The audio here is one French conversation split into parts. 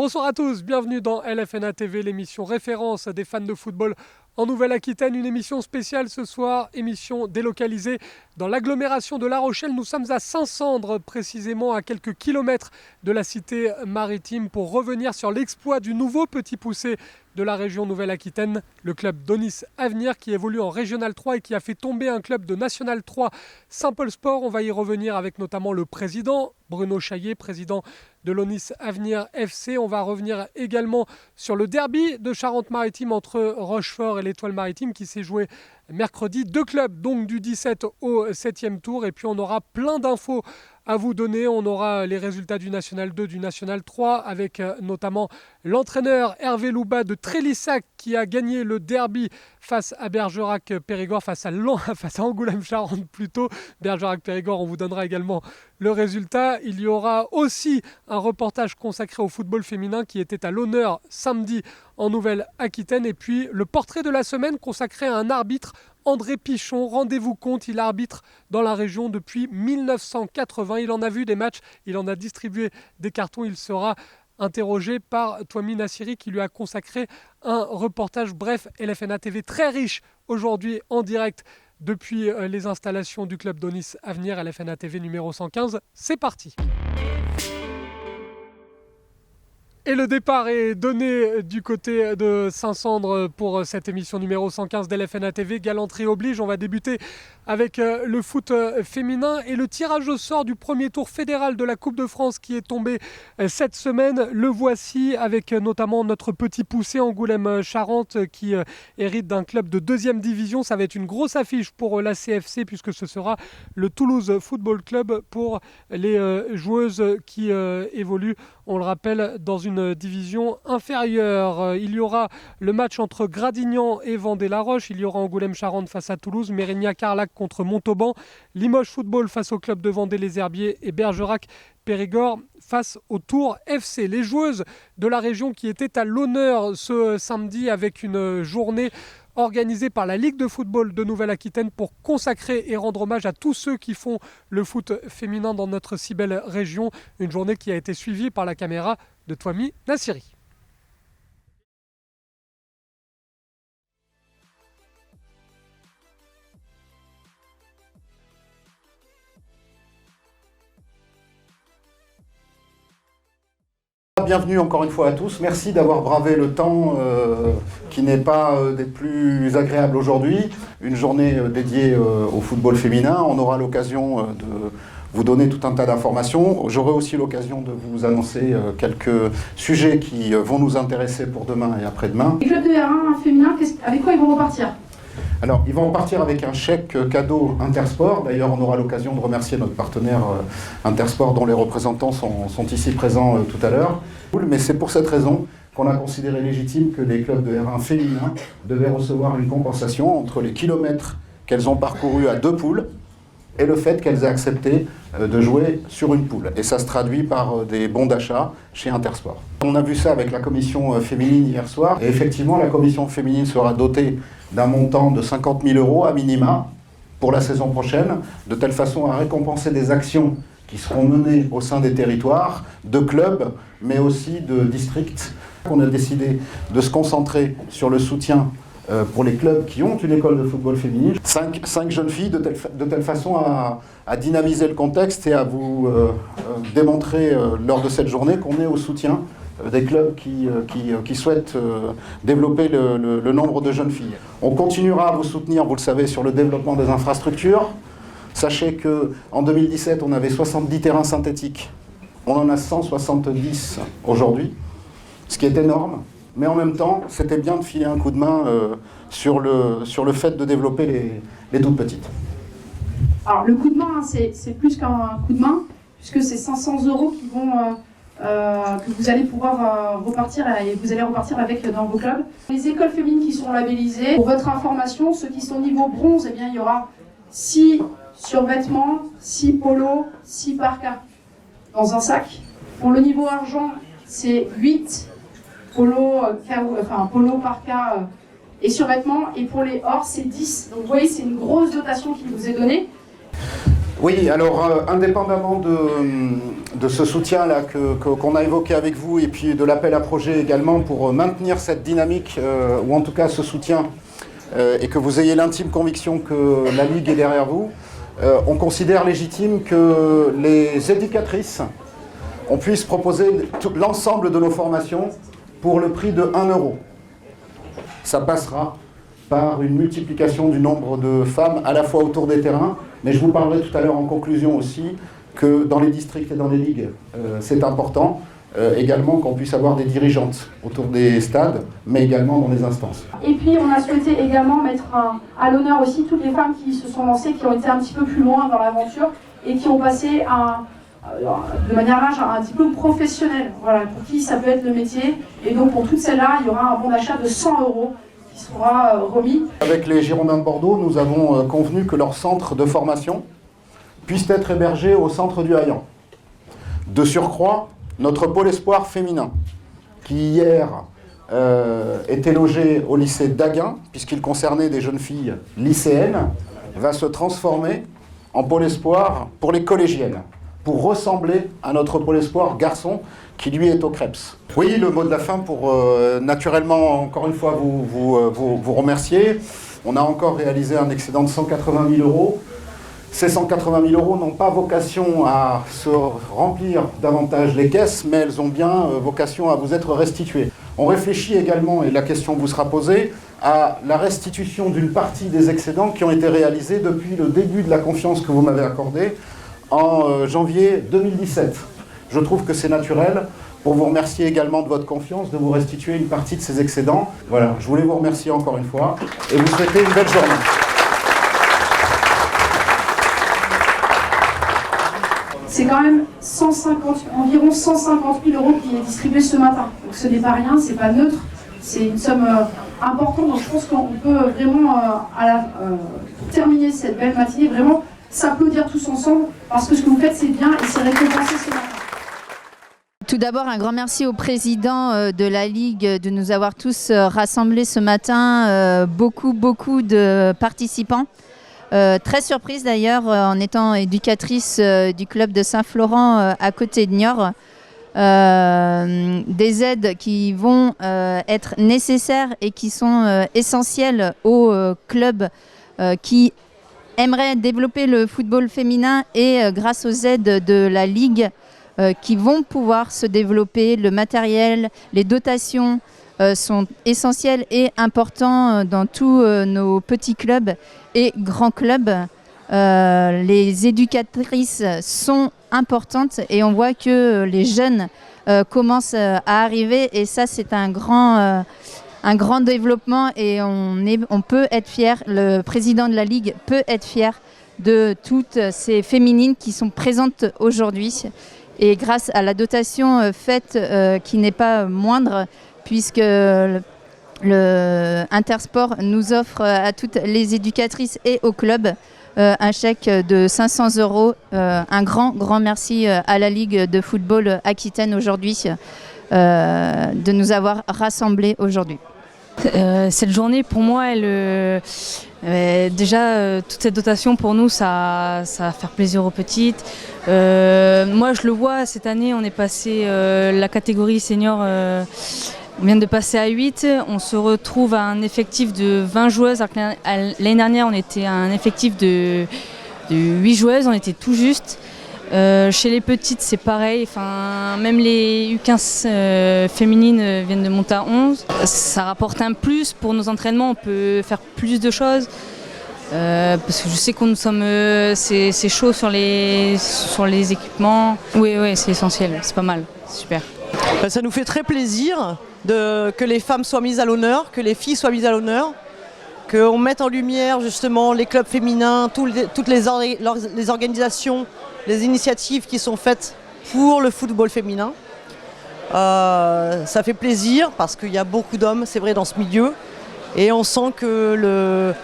Bonsoir à tous, bienvenue dans LFNA TV, l'émission référence des fans de football en Nouvelle-Aquitaine. Une émission spéciale ce soir, émission délocalisée dans l'agglomération de La Rochelle. Nous sommes à Saint-Sandre, précisément à quelques kilomètres de la cité maritime, pour revenir sur l'exploit du nouveau petit poussé de la région Nouvelle-Aquitaine, le club d'Onis Avenir, qui évolue en Régional 3 et qui a fait tomber un club de National 3, Saint-Paul Sport. On va y revenir avec notamment le président, Bruno Chaillet, président de l'Onis Avenir FC. On va revenir également sur le derby de Charente-Maritime entre Rochefort et l'Étoile Maritime qui s'est joué mercredi. Deux clubs donc du 17 au 7e tour. Et puis on aura plein d'infos à vous donner. On aura les résultats du National 2, du National 3 avec notamment l'entraîneur Hervé Louba de Trélissac qui a gagné le derby face à Bergerac-Périgord, face à Angoulême-Charente plutôt. Bergerac-Périgord, on vous donnera également le résultat. Il y aura aussi un reportage consacré au football féminin qui était à l'honneur samedi en Nouvelle-Aquitaine. Et puis le portrait de la semaine consacré à un arbitre, André Pichon. Rendez-vous compte, il arbitre dans la région depuis 1980. Il en a vu des matchs, il en a distribué des cartons. Il sera interrogé par Twami Nassiri qui lui a consacré un reportage. Bref, LFNA TV très riche aujourd'hui en direct depuis les installations du club d'Onis Avenir. LFNA TV numéro 115, c'est parti. Et le départ est donné du côté de Saint-Sandre pour cette émission numéro 115 d'LFNA TV. Galanterie oblige, on va débuter avec le foot féminin et le tirage au sort du premier tour fédéral de la Coupe de France qui est tombé cette semaine. Le voici avec notamment notre petit poussé Angoulême-Charente qui hérite d'un club de 2e division. Ça va être une grosse affiche pour la CFC puisque ce sera le Toulouse Football Club pour les joueuses qui évoluent, on le rappelle, dans une division inférieure. Il y aura le match entre Gradignan et Vendée-la-Roche. Il y aura Angoulême-Charente face à Toulouse, Mérignac-Carlac contre Montauban, Limoges Football face au club de Vendée-les-Herbiers et Bergerac-Périgord face au Tours FC. Les joueuses de la région qui étaient à l'honneur ce samedi avec une journée organisée par la Ligue de football de Nouvelle-Aquitaine pour consacrer et rendre hommage à tous ceux qui font le foot féminin dans notre si belle région. Une journée qui a été suivie par la caméra de Twami Nassiri. Bienvenue encore une fois à tous. Merci d'avoir bravé le temps qui n'est pas des plus agréables aujourd'hui. Une journée dédiée au football féminin. On aura l'occasion de vous donner tout un tas d'informations. J'aurai aussi l'occasion de vous annoncer quelques sujets qui vont nous intéresser pour demain et après-demain. Les clubs de R1 féminin, avec quoi ils vont repartir ? Alors, ils vont repartir avec un chèque cadeau Intersport. D'ailleurs, on aura l'occasion de remercier notre partenaire Intersport, dont les représentants sont ici présents tout à l'heure. Mais c'est pour cette raison qu'on a considéré légitime que les clubs de R1 féminins devaient recevoir une compensation entre les kilomètres qu'elles ont parcourus à 2 poules et le fait qu'elles aient accepté de jouer sur une poule. Et ça se traduit par des bons d'achat chez Intersport. On a vu ça avec la commission féminine hier soir. Et effectivement, la commission féminine sera dotée d'un montant de 50 000 € à minima pour la saison prochaine, de telle façon à récompenser des actions qui seront menées au sein des territoires, de clubs, mais aussi de districts. On a décidé de se concentrer sur le soutien pour les clubs qui ont une école de football féminine. 5 jeunes filles de telle façon à dynamiser le contexte et à vous démontrer lors de cette journée qu'on est au soutien des clubs qui souhaitent développer le nombre de jeunes filles. On continuera à vous soutenir, vous le savez, sur le développement des infrastructures. Sachez qu'en 2017, on avait 70 terrains synthétiques. On en a 170 aujourd'hui, ce qui est énorme. Mais en même temps, c'était bien de filer un coup de main sur le fait de développer les toutes petites. Alors, le coup de main, c'est plus qu'un coup de main, puisque c'est 500 € qui vont... que vous allez pouvoir repartir et vous allez repartir avec dans vos clubs. Les écoles féminines qui seront labellisées, pour votre information, ceux qui sont au niveau bronze, eh bien, il y aura 6 survêtements, 6 polos, 6 parkas dans un sac. Pour le niveau argent, c'est 8 polos, polo, parkas et survêtements. Et pour les or, c'est 10. Donc vous voyez, c'est une grosse dotation qui vous est donnée. Oui, alors indépendamment de ce soutien-là qu'on a évoqué avec vous et puis de l'appel à projet également pour maintenir cette dynamique, ou en tout cas ce soutien, et que vous ayez l'intime conviction que la Ligue est derrière vous, on considère légitime que les éducatrices, on puisse proposer l'ensemble de nos formations pour le prix de 1 €. Ça passera par une multiplication du nombre de femmes à la fois autour des terrains, mais je vous parlerai tout à l'heure en conclusion aussi que dans les districts et dans les ligues, c'est important également qu'on puisse avoir des dirigeantes autour des stades, mais également dans les instances. Et puis on a souhaité également mettre à l'honneur aussi toutes les femmes qui se sont lancées, qui ont été un petit peu plus loin dans l'aventure et qui ont passé de manière large un diplôme professionnel, voilà, pour qui ça peut être le métier. Et donc pour toutes celles-là, il y aura un bon d'achat de 100 € qui sera remis. Avec les Girondins de Bordeaux, nous avons convenu que leur centre de formation puisse être hébergé au centre du Haillan. De surcroît, notre pôle espoir féminin, qui hier était logé au lycée d'Aguin, puisqu'il concernait des jeunes filles lycéennes, va se transformer en pôle espoir pour les collégiennes, pour ressembler à notre pôle espoir garçon, qui lui est au Creps. Oui, le mot de la fin pour naturellement, encore une fois, vous remercier. On a encore réalisé un excédent de 180 000 €. Ces 180 000 € n'ont pas vocation à se remplir davantage les caisses, mais elles ont bien vocation à vous être restituées. On réfléchit également, et la question vous sera posée, à la restitution d'une partie des excédents qui ont été réalisés depuis le début de la confiance que vous m'avez accordée en janvier 2017. Je trouve que c'est naturel, pour vous remercier également de votre confiance, de vous restituer une partie de ces excédents. Voilà, je voulais vous remercier encore une fois et vous souhaiter une belle journée. C'est quand même environ 150 000 € qui est distribué ce matin. Donc ce n'est pas rien, c'est pas neutre, c'est une somme importante. Donc je pense qu'on peut vraiment, pour terminer cette belle matinée, vraiment s'applaudir tous ensemble parce que ce que vous faites c'est bien et c'est récompensé ce matin. Tout d'abord, un grand merci au président de la Ligue de nous avoir tous rassemblés ce matin, beaucoup de participants. Très surprise d'ailleurs en étant éducatrice du club de Saint-Florent à côté de Niort. Des aides qui vont être nécessaires et qui sont essentielles aux clubs qui aimeraient développer le football féminin et grâce aux aides de la Ligue qui vont pouvoir se développer. Le matériel, les dotations sont essentiels et importants dans tous nos petits clubs et grands clubs. Les éducatrices sont importantes et on voit que les jeunes commencent à arriver et ça c'est un grand développement et on peut être fier, le président de la Ligue peut être fier de toutes ces féminines qui sont présentes aujourd'hui. Et grâce à la dotation faite qui n'est pas moindre, puisque le Intersport nous offre à toutes les éducatrices et au club un chèque de 500 €. Un grand merci à la Ligue de football Aquitaine aujourd'hui de nous avoir rassemblés aujourd'hui. Cette journée, pour moi, déjà, toute cette dotation, pour nous, ça va faire plaisir aux petites. Moi, je le vois, cette année, on est passé la catégorie senior, on vient de passer à 8. On se retrouve à un effectif de 20 joueuses. L'année dernière, on était à un effectif de 8 joueuses, on était tout juste. Chez les petites, c'est pareil. Enfin, même les U15 féminines viennent de monter à 11. Ça rapporte un plus pour nos entraînements. On peut faire plus de choses. Parce que je sais qu'on c'est chaud sur les équipements. Oui, c'est essentiel. C'est pas mal. C'est super. Ça nous fait très plaisir que les femmes soient mises à l'honneur, que les filles soient mises à l'honneur, qu'on mette en lumière justement les clubs féminins, toutes les organisations, les initiatives qui sont faites pour le football féminin. Ça fait plaisir parce qu'il y a beaucoup d'hommes, c'est vrai, dans ce milieu. Et on sent que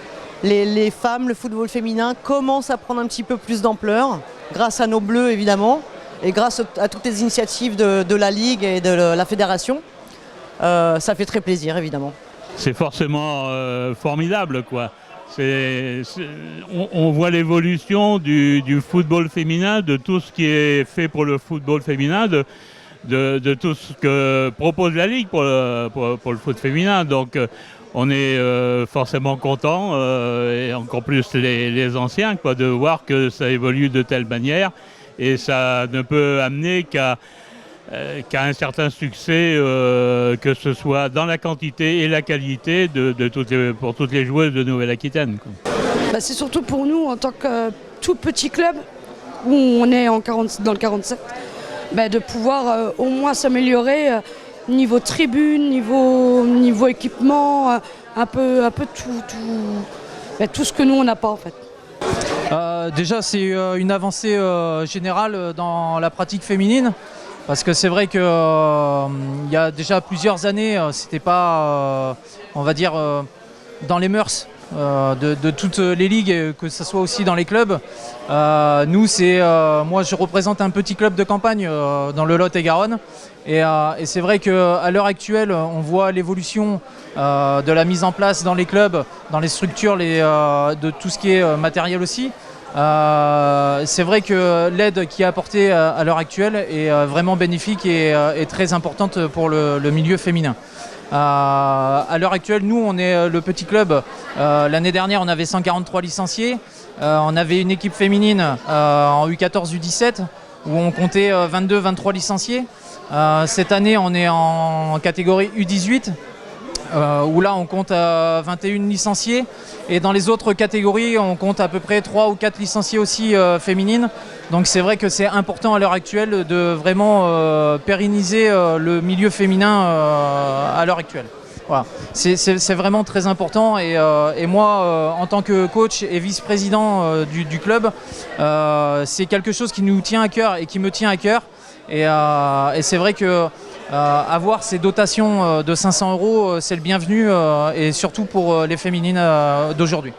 les femmes, le football féminin commence à prendre un petit peu plus d'ampleur, grâce à nos Bleus évidemment, et grâce à toutes les initiatives de la Ligue et de la Fédération. Ça fait très plaisir évidemment. C'est forcément formidable quoi. On voit l'évolution du football féminin, de tout ce qui est fait pour le football féminin, de tout ce que propose la Ligue pour le foot féminin. Donc on est forcément content, et encore plus les anciens, de voir que ça évolue de telle manière. Et ça ne peut amener qu'à un certain succès, que ce soit dans la quantité et la qualité pour toutes les joueuses de Nouvelle-Aquitaine. C'est surtout pour nous, en tant que tout petit club, où on est dans le 47, de pouvoir au moins s'améliorer niveau tribune, niveau équipement, un peu tout ce que nous on n'a pas en fait. Déjà c'est une avancée générale dans la pratique féminine. Parce que c'est vrai qu'il y a déjà plusieurs années, c'était pas, on va dire, dans les mœurs de toutes les ligues, que ce soit aussi dans les clubs. Nous, moi, je représente un petit club de campagne dans le Lot-et-Garonne. Et c'est vrai qu'à l'heure actuelle, on voit l'évolution de la mise en place dans les clubs, dans les structures, de tout ce qui est matériel aussi. C'est vrai que l'aide qui est apportée à l'heure actuelle est vraiment bénéfique et très importante pour le milieu féminin. À l'heure actuelle, nous, on est le petit club. L'année dernière, on avait 143 licenciés. On avait une équipe féminine en U14, U17 où on comptait 22-23 licenciés. Cette année, on est en catégorie U18. Où là on compte 21 licenciés et dans les autres catégories on compte à peu près 3 ou 4 licenciés aussi féminines. Donc c'est vrai que c'est important à l'heure actuelle de vraiment pérenniser le milieu féminin à l'heure actuelle. Voilà. C'est vraiment très important et moi en tant que coach et vice-président du club, c'est quelque chose qui nous tient à cœur et qui me tient à cœur et c'est vrai que avoir ces dotations de 500 €, c'est le bienvenu et surtout pour les féminines d'aujourd'hui.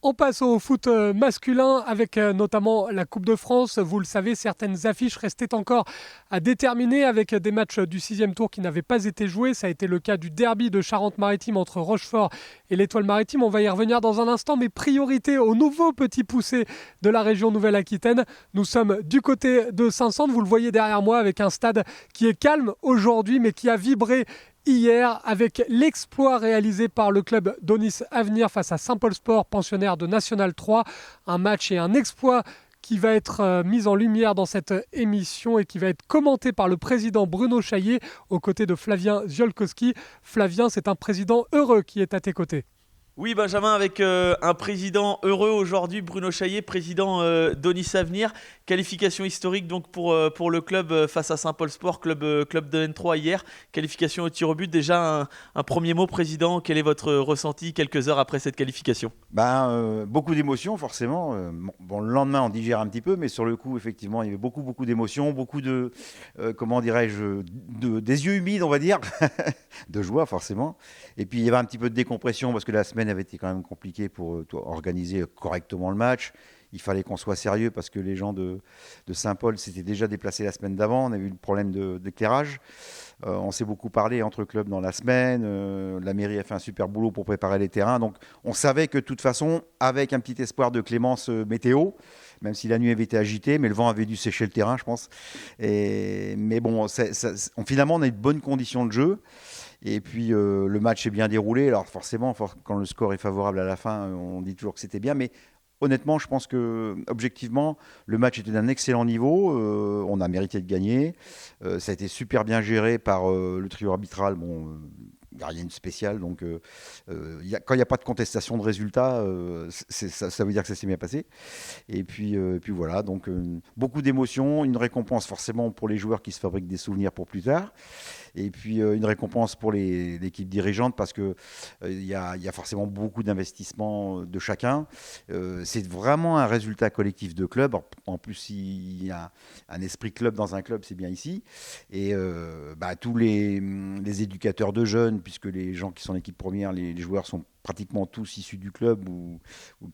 On passe au foot masculin avec notamment la Coupe de France. Vous le savez, certaines affiches restaient encore à déterminer avec des matchs du 6e tour qui n'avaient pas été joués. Ça a été le cas du derby de Charente-Maritime entre Rochefort et l'Étoile Maritime. On va y revenir dans un instant, mais priorité aux nouveaux petits poussés de la région Nouvelle-Aquitaine. Nous sommes du côté de Saint-Saëns. Vous le voyez derrière moi avec un stade qui est calme aujourd'hui, mais qui a vibré hier avec l'exploit réalisé par le club d'Onis Avenir face à Saint-Paul Sport, pensionnaire de National 3. Un match et un exploit qui va être mis en lumière dans cette émission et qui va être commenté par le président Bruno Chaillet aux côtés de Flavien Ziolkowski. Flavien, c'est un président heureux qui est à tes côtés. Oui, Benjamin, avec un président heureux aujourd'hui, Bruno Chaillet, président d'Onis Avenir. Qualification historique donc pour le club face à Saint-Paul Sport, club de N3 hier. Qualification au tir au but. Déjà un premier mot, président. Quel est votre ressenti quelques heures après cette qualification ? Beaucoup d'émotions forcément. Bon, le lendemain on digère un petit peu, mais sur le coup effectivement il y avait beaucoup d'émotions, beaucoup de des yeux humides on va dire, de joie forcément. Et puis il y avait un petit peu de décompression parce que la semaine avait été quand même compliquée pour organiser correctement le match. Il fallait qu'on soit sérieux parce que les gens de Saint-Paul s'étaient déjà déplacés la semaine d'avant. On avait eu le problème d'éclairage. On s'est beaucoup parlé entre clubs dans la semaine. La mairie a fait un super boulot pour préparer les terrains. Donc on savait que de toute façon, avec un petit espoir de clémence météo, même si la nuit avait été agitée, mais le vent avait dû sécher le terrain, je pense. Mais bon, finalement, on a eu de bonnes conditions de jeu. Et puis le match est bien déroulé. Alors forcément, quand le score est favorable à la fin, on dit toujours que c'était bien. Mais honnêtement, je pense que objectivement, le match était d'un excellent niveau. On a mérité de gagner. Ça a été super bien géré par le trio arbitral. Bon, il n'y a rien de spécial. Donc, quand il n'y a pas de contestation de résultat, ça veut dire que ça s'est bien passé. Et puis voilà. Donc, beaucoup d'émotions. Une récompense forcément pour les joueurs qui se fabriquent des souvenirs pour plus tard. Et puis une récompense pour l'équipe dirigeante parce qu'il y a forcément beaucoup d'investissements de chacun. C'est vraiment un résultat collectif de club. En plus, il y a un esprit club dans un club, c'est bien ici. Et tous les éducateurs de jeunes, puisque les gens qui sont en équipe première, les joueurs sont pratiquement tous issus du club,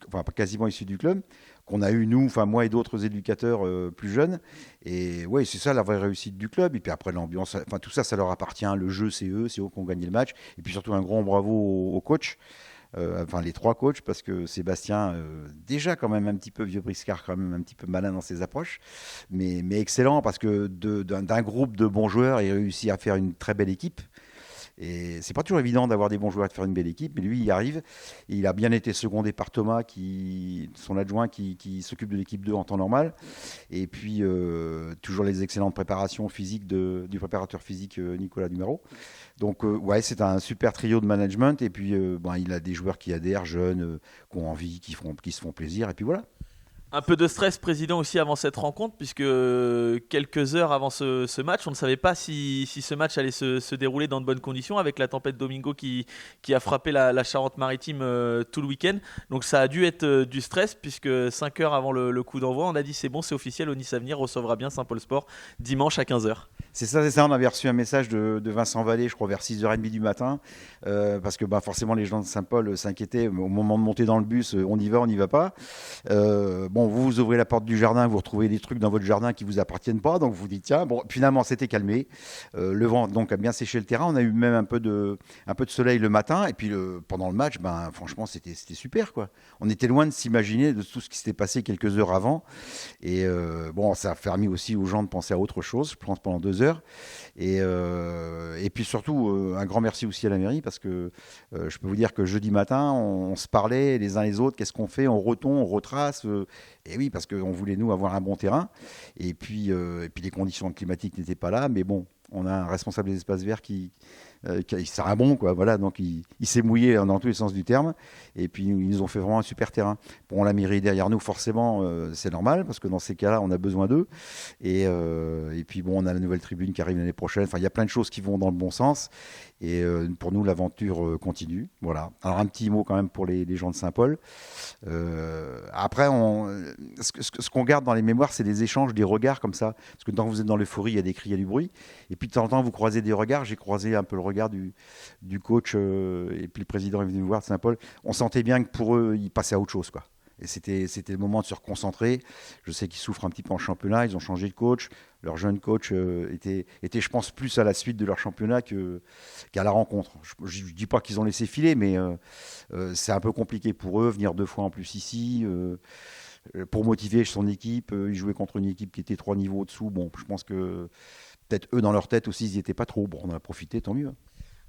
enfin quasiment issus du club, qu'on a eu nous, enfin moi et d'autres éducateurs plus jeunes. Et ouais, c'est ça la vraie réussite du club. Et puis après l'ambiance, enfin tout ça, ça leur appartient. Le jeu, c'est eux qui ont gagné le match. Et puis surtout un grand bravo aux coachs. Enfin les 3 coachs, parce que Sébastien, déjà quand même un petit peu vieux briscard, quand même un petit peu malin dans ses approches, mais excellent, parce que d'un groupe de bons joueurs, il réussit à faire une très belle équipe. Et c'est pas toujours évident d'avoir des bons joueurs et de faire une belle équipe, mais lui, il y arrive. Et il a bien été secondé par Thomas, son adjoint, qui s'occupe de l'équipe 2 en temps normal. Et puis, toujours les excellentes préparations physiques du préparateur physique Nicolas Numero. Donc, ouais, c'est un super trio de management. Et puis, il a des joueurs qui adhèrent, jeunes, qui ont envie, qui se font plaisir. Et puis voilà. Un peu de stress, président, aussi avant cette rencontre, puisque quelques heures avant ce match, on ne savait pas si ce match allait se dérouler dans de bonnes conditions, avec la tempête Domingo qui a frappé la Charente-Maritime tout le week-end. Donc ça a dû être du stress, puisque 5 heures avant le coup d'envoi, on a dit c'est bon, c'est officiel, Onis Avenir recevra bien Saint-Paul Sport dimanche à 15h. C'est ça, on avait reçu un message de Vincent Vallée, je crois vers 6h30 du matin, parce que forcément les gens de Saint-Paul s'inquiétaient au moment de monter dans le bus, on y va pas. Vous ouvrez la porte du jardin, vous retrouvez des trucs dans votre jardin qui vous appartiennent pas, donc vous dites tiens, finalement c'était calmé, le vent donc a bien séché le terrain, on a eu même un peu de soleil le matin, et puis pendant le match, franchement c'était super quoi. On était loin de s'imaginer de tout ce qui s'était passé quelques heures avant, et ça a permis aussi aux gens de penser à autre chose, je pense pendant 2 heures, et puis surtout un grand merci aussi à la mairie, parce que je peux vous dire que jeudi matin on se parlait les uns les autres, qu'est-ce qu'on fait, on retombe, on retrace. Et oui, parce qu'on voulait, nous, avoir un bon terrain. Et puis les conditions climatiques n'étaient pas là. Mais bon, on a un responsable des espaces verts qui c'est un bon, quoi. Voilà, donc il s'est mouillé dans tous les sens du terme. Et puis, ils nous ont fait vraiment un super terrain. Bon, la mairie derrière nous, forcément, c'est normal, parce que dans ces cas-là, on a besoin d'eux. Et puis, on a la nouvelle tribune qui arrive l'année prochaine. Enfin, il y a plein de choses qui vont dans le bon sens. Et pour nous, l'aventure continue. Voilà. Alors, un petit mot quand même pour les gens de Saint-Paul. Après, ce qu'on garde dans les mémoires, c'est des échanges, des regards comme ça. Parce que quand vous êtes dans l'euphorie, il y a des cris, il y a du bruit. Et puis de temps en temps, vous croisez des regards. J'ai croisé un peu le regard du coach, et puis le président est venu me voir de Saint-Paul. On sentait bien que pour eux, ils passaient à autre chose, quoi. Et c'était le moment de se reconcentrer. Je sais qu'ils souffrent un petit peu en championnat. Ils ont changé de coach. Leur jeune coach était, je pense, plus à la suite de leur championnat qu'à la rencontre. Je ne dis pas qu'ils ont laissé filer, mais c'est un peu compliqué pour eux, venir 2 fois en plus ici. Pour motiver son équipe, ils jouaient contre une équipe qui était 3 niveaux au-dessous. Bon, je pense que peut-être eux, dans leur tête aussi, ils n'y étaient pas trop. Bon, on en a profité, tant mieux.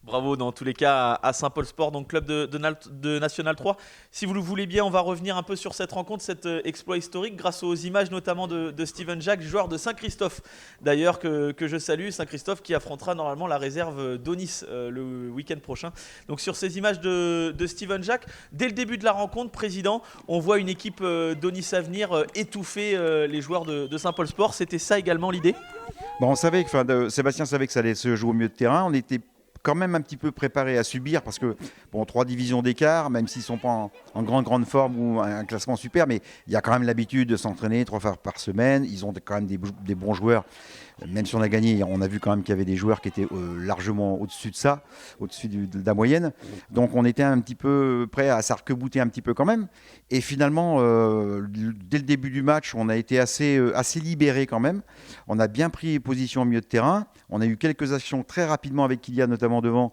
Bravo dans tous les cas à Saint-Paul Sport, donc club de National 3. Si vous le voulez bien, on va revenir un peu sur cette rencontre, cet exploit historique, grâce aux images notamment de Steven Jacques, joueur de Saint-Christophe d'ailleurs, que je salue. Saint-Christophe qui affrontera normalement la réserve d'Onis le week-end prochain. Donc sur ces images de Steven Jacques, dès le début de la rencontre, président, on voit une équipe d'Onis Avenir étouffer les joueurs de Saint-Paul Sport. C'était ça également l'idée ? On savait Sébastien savait que ça allait se jouer au milieu de terrain. On était quand même un petit peu préparés à subir, parce que 3 divisions d'écart, même s'ils ne sont pas en grande forme ou un classement super, mais il y a quand même l'habitude de s'entraîner 3 fois par semaine. Ils ont quand même des bons joueurs. Même si on a gagné, on a vu quand même qu'il y avait des joueurs qui étaient largement au-dessus de ça, au-dessus de la moyenne. Donc on était un petit peu prêt à s'arc-bouter un petit peu quand même. Et finalement, dès le début du match, on a été assez libérés quand même. On a bien pris position au milieu de terrain. On a eu quelques actions très rapidement avec Kylian, notamment devant,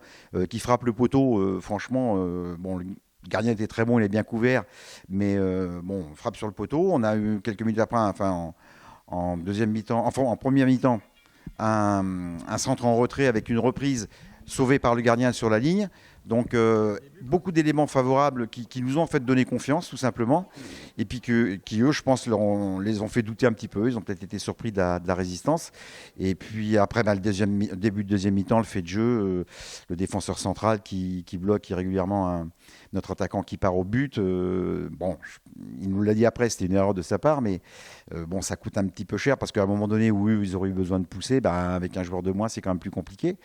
qui frappe le poteau. Franchement, le gardien était très bon, il est bien couvert. Mais on frappe sur le poteau. On a eu quelques minutes après, en deuxième mi-temps, enfin en première mi-temps, un centre en retrait avec une reprise sauvée par le gardien sur la ligne. Donc beaucoup d'éléments favorables qui nous ont en fait donné confiance, tout simplement, et puis qui eux, je pense, les ont fait douter un petit peu. Ils ont peut-être été surpris de la résistance. Et puis après, le début de deuxième mi-temps, le fait de jeu, le défenseur central qui bloque irrégulièrement notre attaquant qui part au but. Il nous l'a dit après, c'était une erreur de sa part, mais ça coûte un petit peu cher, parce qu'à un moment donné où ils auraient eu besoin de pousser, avec un joueur de moins, c'est quand même plus compliqué.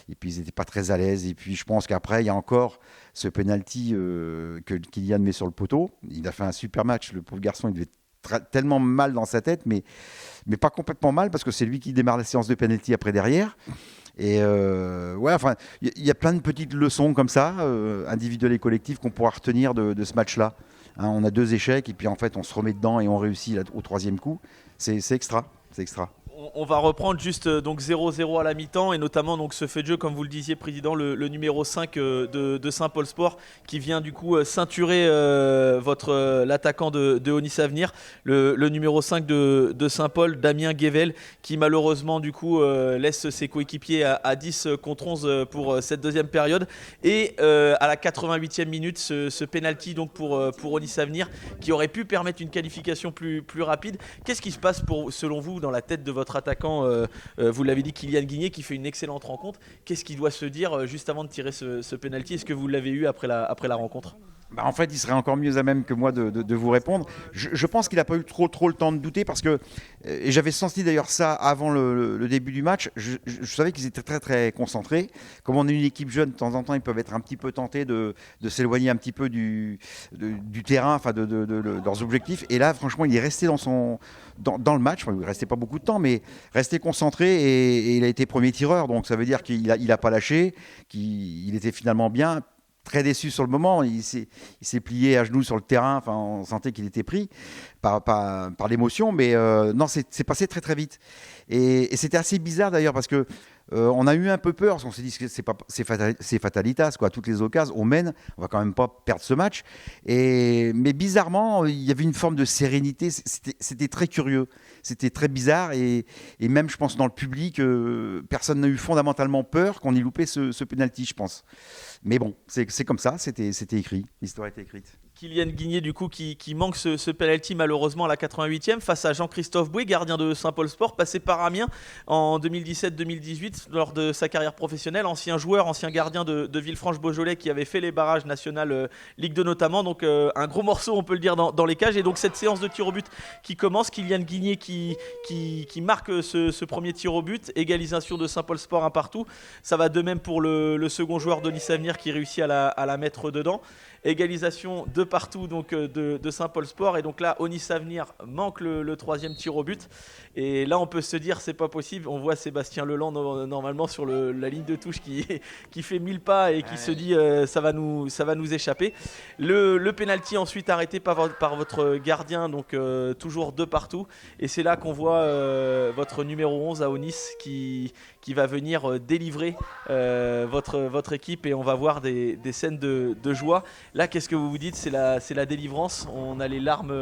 Et puis ils n'étaient pas très à l'aise. Et puis je pense qu'après, il y a encore ce penalty que Kylian met sur le poteau. Il a fait un super match, le pauvre garçon. Il devait tellement mal dans sa tête, mais pas complètement mal, parce que c'est lui qui démarre la séance de penalty après derrière. Et il y a plein de petites leçons comme ça, individuelles et collectives, qu'on pourra retenir de ce match-là. Hein, on a 2 échecs et puis en fait on se remet dedans et on réussit au 3e coup. C'est extra, c'est extra. On va reprendre juste donc 0-0 à la mi-temps et notamment donc ce fait de jeu, comme vous le disiez président, le numéro 5 de Saint-Paul Sport qui vient du coup ceinturer l'attaquant de Onis Avenir, le numéro 5 de Saint-Paul, Damien Guével, qui malheureusement du coup laisse ses coéquipiers à 10 contre 11 pour cette deuxième période. Et à la 88e minute, ce penalty donc pour Onis Avenir qui aurait pu permettre une qualification plus rapide. Qu'est-ce qui se passe selon vous dans la tête de votre attaquant, vous l'avez dit, Kylian Guigné, qui fait une excellente rencontre? Qu'est-ce qu'il doit se dire juste avant de tirer ce penalty? Est-ce que vous l'avez eu après la rencontre? En fait, il serait encore mieux à même que moi de vous répondre. Je pense qu'il n'a pas eu trop le temps de douter parce que, et j'avais senti d'ailleurs ça avant le début du match, je savais qu'ils étaient très très concentrés. Comme on est une équipe jeune, de temps en temps, ils peuvent être un petit peu tentés de s'éloigner un petit peu du terrain, enfin de leurs objectifs. Et là, franchement, il est resté dans le match. Enfin, il ne restait pas beaucoup de temps, mais resté concentré et il a été premier tireur. Donc ça veut dire qu'il n'a pas lâché, qu'il était finalement bien. Très déçu sur le moment, il s'est plié à genoux sur le terrain, enfin, on sentait qu'il était pris par l'émotion, mais non, c'est passé très très vite. Et c'était assez bizarre d'ailleurs parce que on a eu un peu peur, parce qu'on s'est dit que c'est fatalitas, quoi. Toutes les occasions, on mène, on va quand même pas perdre ce match. Mais bizarrement, il y avait une forme de sérénité, c'était très curieux, c'était très bizarre, et même je pense dans le public, personne n'a eu fondamentalement peur qu'on ait loupé ce penalty, je pense. Mais bon, c'est comme ça, c'était écrit, l'histoire était écrite. Kylian Guigné du coup qui manque ce penalty malheureusement à la 88e face à Jean-Christophe Boué, gardien de Saint-Paul Sport, passé par Amiens en 2017-2018 lors de sa carrière professionnelle, ancien joueur, ancien gardien de Villefranche-Beaujolais qui avait fait les barrages nationales Ligue 2 notamment, donc un gros morceau on peut le dire dans les cages. Et donc cette séance de tir au but qui commence, Kylian Guigné qui marque ce premier tir au but, égalisation de Saint-Paul Sport 1-1. Ça va de même pour le second joueur d'Onis Avenir qui réussit à la mettre dedans. Égalisation de partout donc de Saint-Paul Sport, et donc là Onis Avenir manque le 3e tir au but, et là on peut se dire c'est pas possible. On voit Sébastien Leland normalement sur la ligne de touche qui fait 1000 pas et qui se dit ça va nous échapper. Le penalty ensuite arrêté par votre gardien, donc toujours de partout, et c'est là qu'on voit votre numéro 11 à Onis qui va venir délivrer votre équipe, et on va voir des scènes de joie. Là, qu'est-ce que vous vous dites? C'est la délivrance. On a les larmes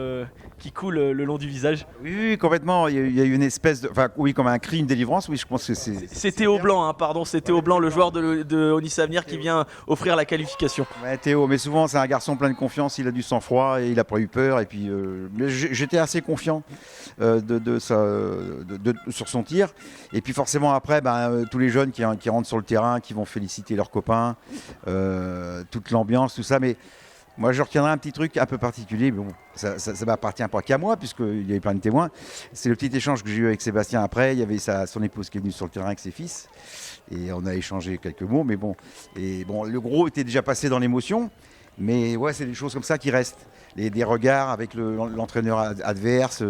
qui coulent le long du visage. Oui, complètement. Il y a eu une espèce de... Enfin, oui, comme un cri, une délivrance. Oui, je pense que c'est... C'est Théo Blanc, pardon. C'est Théo Blanc, le joueur de Onis Avenir qui vient offrir la qualification. Ouais, Théo, mais souvent, c'est un garçon plein de confiance. Il a du sang-froid et il n'a pas eu peur. Et puis, j'étais assez confiant sur son tir. Et puis, forcément, après, tous les jeunes qui rentrent sur le terrain, qui vont féliciter leurs copains, toute l'ambiance, tout ça. Mais moi, je retiendrai un petit truc un peu particulier, mais bon, ça ne m'appartient pas qu'à moi, puisqu'il y avait plein de témoins. C'est le petit échange que j'ai eu avec Sébastien après. Il y avait son épouse qui est venue sur le terrain avec ses fils, et on a échangé quelques mots, mais bon. Et bon, le gros était déjà passé dans l'émotion, mais ouais, c'est des choses comme ça qui restent. Des regards avec l'entraîneur adverse,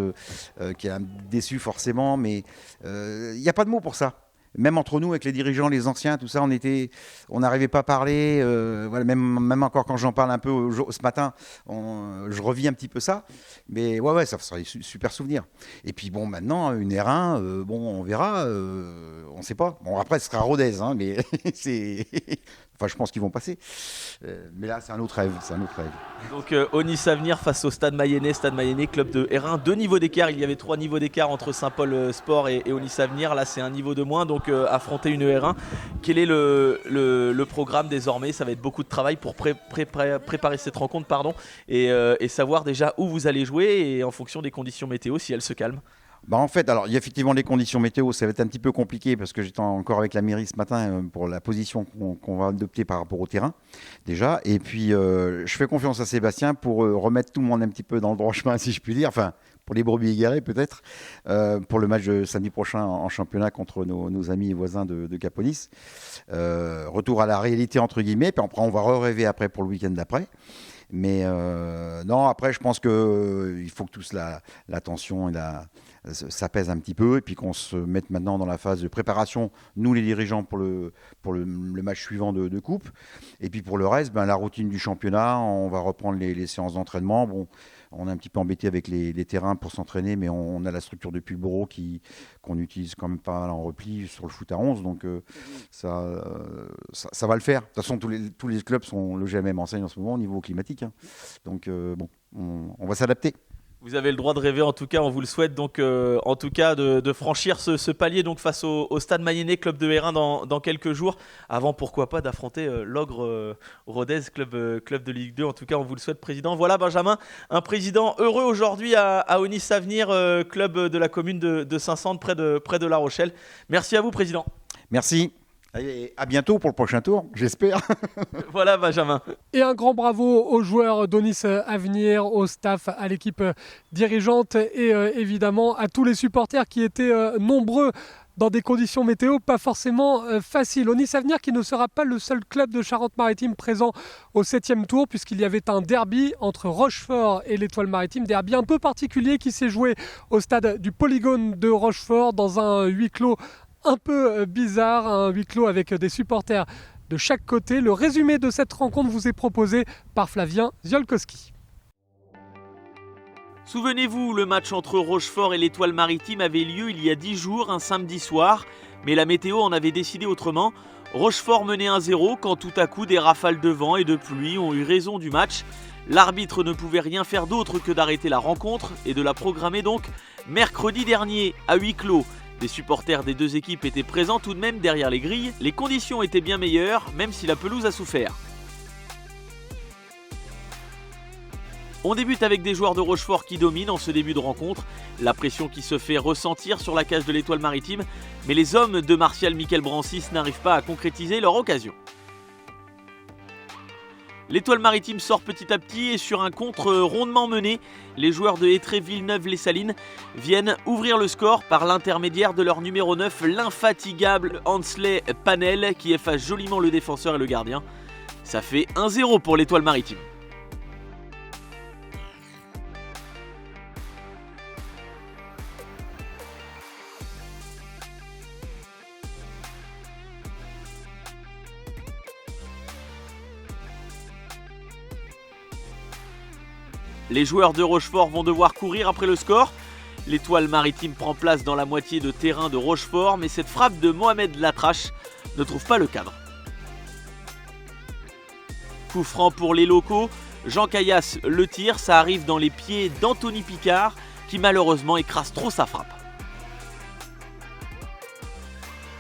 qui est déçu forcément, mais il n'y a pas de mots pour ça. Même entre nous, avec les dirigeants, les anciens, tout ça, on n'arrivait pas à parler. Voilà, même encore quand j'en parle un peu ce matin, je revis un petit peu ça. Mais ouais, ça serait super souvenir. Et puis bon, maintenant, une R1, on verra. On ne sait pas. Bon, après, ce sera Rodez, mais c'est... Enfin, je pense qu'ils vont passer. Mais là, c'est un autre rêve. Donc, Onis Avenir face au Stade Mayennais, club de R1. 2 niveaux d'écart. Il y avait 3 niveaux d'écart entre Saint-Paul Sport et Onis Avenir. Là, c'est un niveau de moins. Donc, affronter une R1. Quel est le programme désormais? Ça va être beaucoup de travail pour préparer cette rencontre, et savoir déjà où vous allez jouer, et en fonction des conditions météo, si elles se calment. En fait, alors il y a effectivement les conditions météo, ça va être un petit peu compliqué parce que j'étais encore avec la mairie ce matin pour la position qu'on va adopter par rapport au terrain déjà. Et puis je fais confiance à Sébastien pour remettre tout le monde un petit peu dans le droit chemin, si je puis dire. Enfin, pour les brebis égarées peut-être, pour le match de samedi prochain en championnat contre nos amis et voisins de Caponis. Retour à la réalité entre guillemets, puis après on va rêver après pour le week-end d'après. Mais non, après, je pense qu'il faut que tous la tension et ça pèse un petit peu, et puis qu'on se mette maintenant dans la phase de préparation, nous les dirigeants, pour le match suivant de coupe. Et puis pour le reste, la routine du championnat, on va reprendre les séances d'entraînement. Bon, on est un petit peu embêté avec les terrains pour s'entraîner, mais on a la structure de Pulboro qu'on utilise quand même pas mal en repli sur le foot à 11, donc ça va le faire. De toute façon, tous les clubs sont le GMM enseigne en ce moment au niveau climatique, hein. Donc bon, on va s'adapter. Vous avez le droit de rêver, en tout cas, on vous le souhaite, donc en tout cas de franchir ce palier donc face au Stade Mayennais, club de Hérin dans quelques jours, avant pourquoi pas d'affronter l'Ogre Rodez, club de Ligue 2. En tout cas, on vous le souhaite, président. Voilà, Benjamin, un président heureux aujourd'hui à Onis Avenir, club de la commune de Saint-Saëns, près de La Rochelle. Merci à vous, président. Merci. Et à bientôt pour le prochain tour, j'espère. Voilà, Benjamin. Et un grand bravo aux joueurs d'Onis Avenir, au staff, à l'équipe dirigeante et évidemment à tous les supporters qui étaient nombreux dans des conditions météo pas forcément faciles. Onis Avenir qui ne sera pas le seul club de Charente-Maritime présent au 7e tour, puisqu'il y avait un derby entre Rochefort et l'Étoile Maritime, derby un peu particulier qui s'est joué au stade du Polygone de Rochefort dans un huis clos un peu bizarre, un huis clos avec des supporters de chaque côté. Le résumé de cette rencontre vous est proposé par Flavien Ziolkowski. Souvenez-vous, le match entre Rochefort et l'Étoile Maritime avait lieu il y a 10 jours, un samedi soir, mais la météo en avait décidé autrement. Rochefort menait 1-0 quand tout à coup des rafales de vent et de pluie ont eu raison du match. L'arbitre ne pouvait rien faire d'autre que d'arrêter la rencontre et de la programmer donc mercredi dernier à huis clos. Des supporters des deux équipes étaient présents tout de même derrière les grilles. Les conditions étaient bien meilleures, même si la pelouse a souffert. On débute avec des joueurs de Rochefort qui dominent en ce début de rencontre. La pression qui se fait ressentir sur la cage de l'Étoile Maritime, mais les hommes de Martial Michael Brancis n'arrivent pas à concrétiser leur occasion. L'Étoile Maritime sort petit à petit et sur un contre rondement mené, les joueurs de Étré Villeneuve-les-Salines viennent ouvrir le score par l'intermédiaire de leur numéro 9, l'infatigable Hansley Panel, qui efface joliment le défenseur et le gardien. Ça fait 1-0 pour l'Étoile Maritime. Les joueurs de Rochefort vont devoir courir après le score. L'Étoile Maritime prend place dans la moitié de terrain de Rochefort, mais cette frappe de Mohamed Latrache ne trouve pas le cadre. Coup franc pour les locaux, Jean Caillas le tire, ça arrive dans les pieds d'Anthony Picard, qui malheureusement écrase trop sa frappe.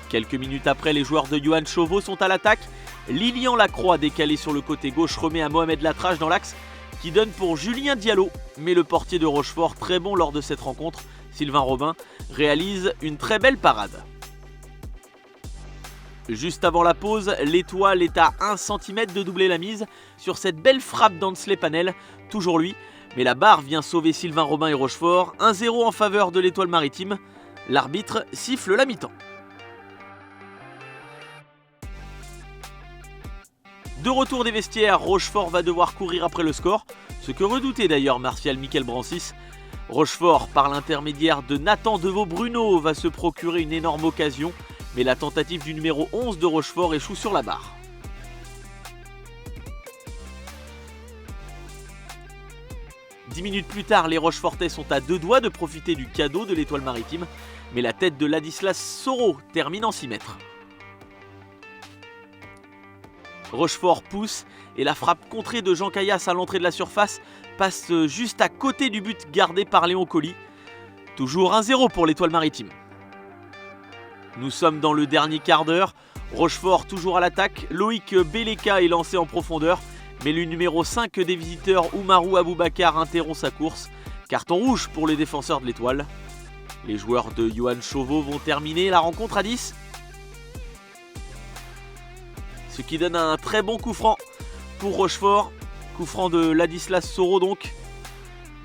Quelques minutes après, les joueurs de Johan Chauveau sont à l'attaque. Lilian Lacroix, décalé sur le côté gauche, remet à Mohamed Latrache dans l'axe, qui donne pour Julien Diallo, mais le portier de Rochefort, très bon lors de cette rencontre, Sylvain Robin, réalise une très belle parade. Juste avant la pause, l'Étoile est à 1 cm de doubler la mise sur cette belle frappe d'Hansley Panel, toujours lui, mais la barre vient sauver Sylvain Robin et Rochefort, 1-0 en faveur de l'Étoile Maritime. L'arbitre siffle la mi-temps. De retour des vestiaires, Rochefort va devoir courir après le score, ce que redoutait d'ailleurs Martial Michael Brancis. Rochefort, par l'intermédiaire de Nathan Deveau-Bruno, va se procurer une énorme occasion, mais la tentative du numéro 11 de Rochefort échoue sur la barre. Dix minutes plus tard, les Rochefortais sont à deux doigts de profiter du cadeau de l'Étoile Maritime, mais la tête de Ladislas Soro termine en 6 mètres. Rochefort pousse et la frappe contrée de Jean Caillas à l'entrée de la surface passe juste à côté du but gardé par Léon Colli. Toujours 1-0 pour l'Étoile Maritime. Nous sommes dans le dernier quart d'heure. Rochefort toujours à l'attaque. Loïc Beleka est lancé en profondeur, mais le numéro 5 des visiteurs, Oumarou Aboubakar, interrompt sa course. Carton rouge pour les défenseurs de l'Étoile. Les joueurs de Johan Chauveau vont terminer la rencontre à 10. Ce qui donne un très bon coup franc pour Rochefort. Coup franc de Ladislas Soro donc.